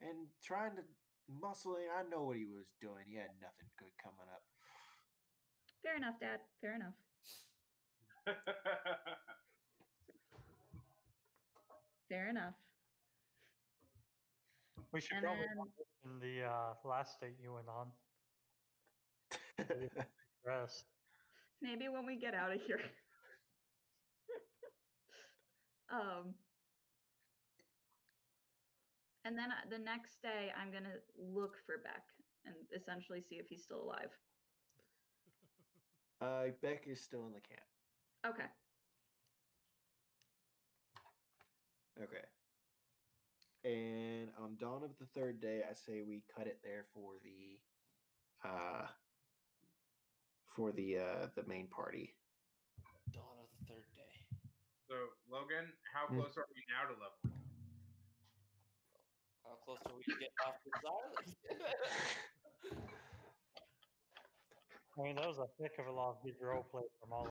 and trying to muscle in. I know what he was doing. He had nothing good coming up. Fair enough, Dad. Fair enough. Fair enough. We should And probably then in the last date you went on. Rest. maybe when we get out of here. And then the next day I'm gonna look for Beck and essentially see if he's still alive. Beck is still in the camp. Okay. Okay. And on dawn of the third day, I say we cut it there for the main party. Dawn of the third day. So, Logan, how close are we now to leveling up? How close are we to getting off this island? I mean, that was a heck of a lot of good role play from all